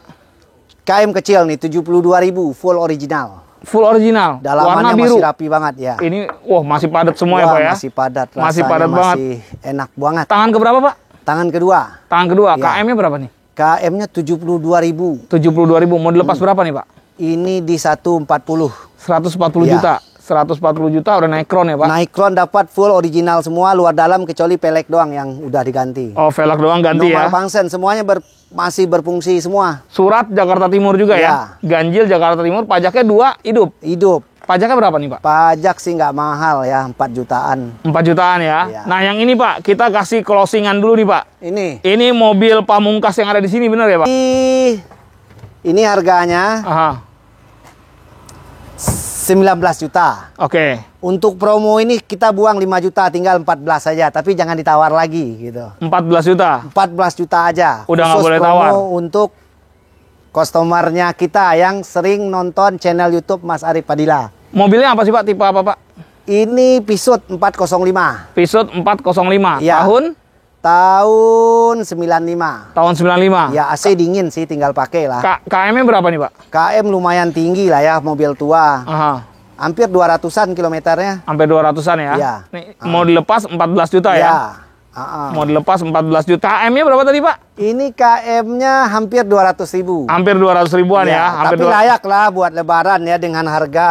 KM kecil nih, 72.000 full original. Full original. Warna Dalamannya biru. masih rapi banget ya. Ini, wah masih padat semua ya, Wah, Pak ya? Masih padat. Masih rasanya padat banget. Masih enak banget. Tangan ke berapa, Pak? Tangan kedua. Tangan kedua. Ya. KM-nya berapa nih? KM-nya 72.000. 72.000. Mau dilepas berapa nih, Pak? Ini di 140. 140 Ya. juta. 140 juta udah naik Crown ya, Pak? Naik Crown dapat full original semua, luar dalam kecuali pelek doang yang udah diganti. Oh, velg doang ganti Nomor ya. function semuanya masih berfungsi semua. Surat Jakarta Timur juga ya. Ya. Ganjil Jakarta Timur, pajaknya 2 hidup. Hidup. Pajaknya berapa nih, Pak? Pajak sih nggak mahal ya, 4 jutaan. 4 jutaan ya. Ya. Nah, yang ini, Pak, kita kasih closingan dulu nih, Pak. Ini. Ini mobil pamungkas yang ada di sini, bener ya, Pak? Ini harganya Aha. 19 juta. Oke. Untuk promo ini kita buang 5 juta, tinggal 14 saja. Tapi jangan ditawar lagi gitu. 14 juta. 14 juta aja. Udah nggak Khusus boleh promo tawar. untuk customernya kita yang sering nonton channel YouTube Mas Arif Padilla. Mobilnya apa sih, Pak? Tipe apa, Pak? Ini Pisut 405. Pisut 405. Ya. Tahun 95. Tahun 95. Ya AC dingin sih, tinggal pakai lah. KM-nya berapa nih, Pak? KM lumayan tinggi lah ya, mobil tua. Aha. Hampir 200-an kilometernya. Sampai 200-an ya. Iya. Nih, mau dilepas 14 juta ya. Ya. Mau dilepas 14 juta. KM-nya berapa tadi, Pak? Ini KM-nya hampir 200.000. Hampir 200 ribuan ya. Hampir Tapi layak lah buat lebaran ya, dengan harga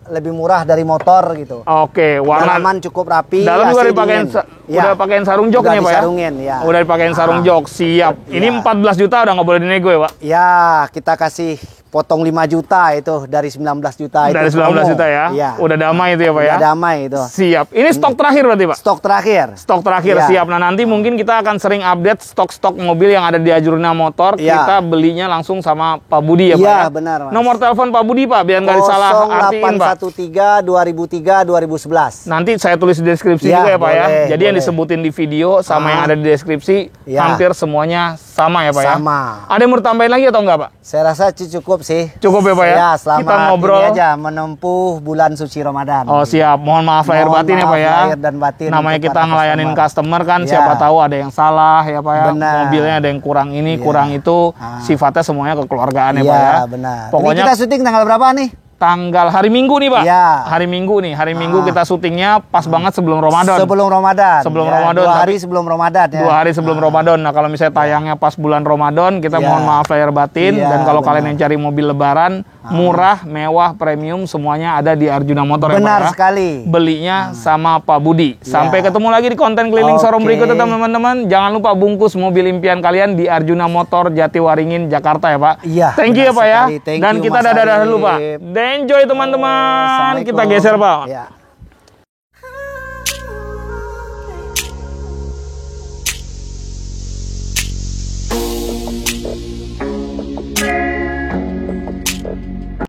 lebih murah dari motor gitu. Oke, warna Dalaman cukup rapi. dalam juga AC dipakein dingin. udah pakein sarung jok Udah nih, Pak ya? disarungin, ya. Udah dipakein sarung jok, siap. Ini 14 juta udah nggak boleh dinego ya, Pak? Ya, kita kasih potong 5 juta itu dari 19 juta itu. Dari 19 promo. juta ya. Iya. Udah damai itu ya, Pak ya? Udah damai itu. Siap. Ini stok terakhir berarti, Pak? Stok terakhir. Stok terakhir, Iya. siap. Nah, nanti mungkin kita akan sering update stok-stok mobil yang ada di Arjuna Motor. Iya. Kita belinya langsung sama Pak Budi ya, Pak Iya, ya? benar, Mas. Nomor telepon Pak Budi, Pak, biar nggak disalah artiin, Pak. 0813-2003-2011. Nanti saya tulis di deskripsi Iya, juga ya, Pak ya. boleh, Jadi yang boleh. disebutin di video sama yang ada di deskripsi Iya. hampir semuanya sama ya, Pak ya? Sama. Ada yang mau tambahin lagi atau enggak, Pak? Saya rasa cukup sih. Cukup ya Pak ya? Ya, selamat kita ngobrol ini aja menempuh bulan suci Ramadan. Oh siap, mohon maaf lahir batin ya Pak ya. Lahir dan batin. Namanya kita ngelayanin customer kan, Ya. siapa tahu ada yang salah ya Pak ya. Benar. Mobilnya ada yang kurang ini, Ya. kurang itu. Sifatnya semuanya kekeluargaan ya Pak ya. Iya, benar. Pokoknya Ini kita syuting tanggal berapa nih? tanggal hari Minggu nih Pak. Ya. Hari Minggu nih, hari Minggu kita syutingnya pas banget sebelum Ramadan. Sebelum Ramadan. Sebelum Ya, Ramadan, 2 hari tapi- sebelum Ramadan ya. 2 hari sebelum Ramadan. Nah, kalau misalnya tayangnya pas bulan Ramadan, kita Ya. mohon maaf lahir batin. Iya, Dan kalau benar. kalian yang cari mobil lebaran, murah, mewah, premium, semuanya ada di Arjuna Motor ya Pak Benar ya. sekali. Belinya sama Pak Budi. Sampai ketemu lagi di konten keliling showroom Oke. berikutnya teman-teman. Jangan lupa bungkus mobil impian kalian di Arjuna Motor Jatiwaringin Jakarta ya Pak. Iya, Thank you ya benar Pak ya. sekali. Thank Dan you, kita Mas dadah Arif. dulu Pak. Enjoy teman-teman. Kita geser Pak. Ya.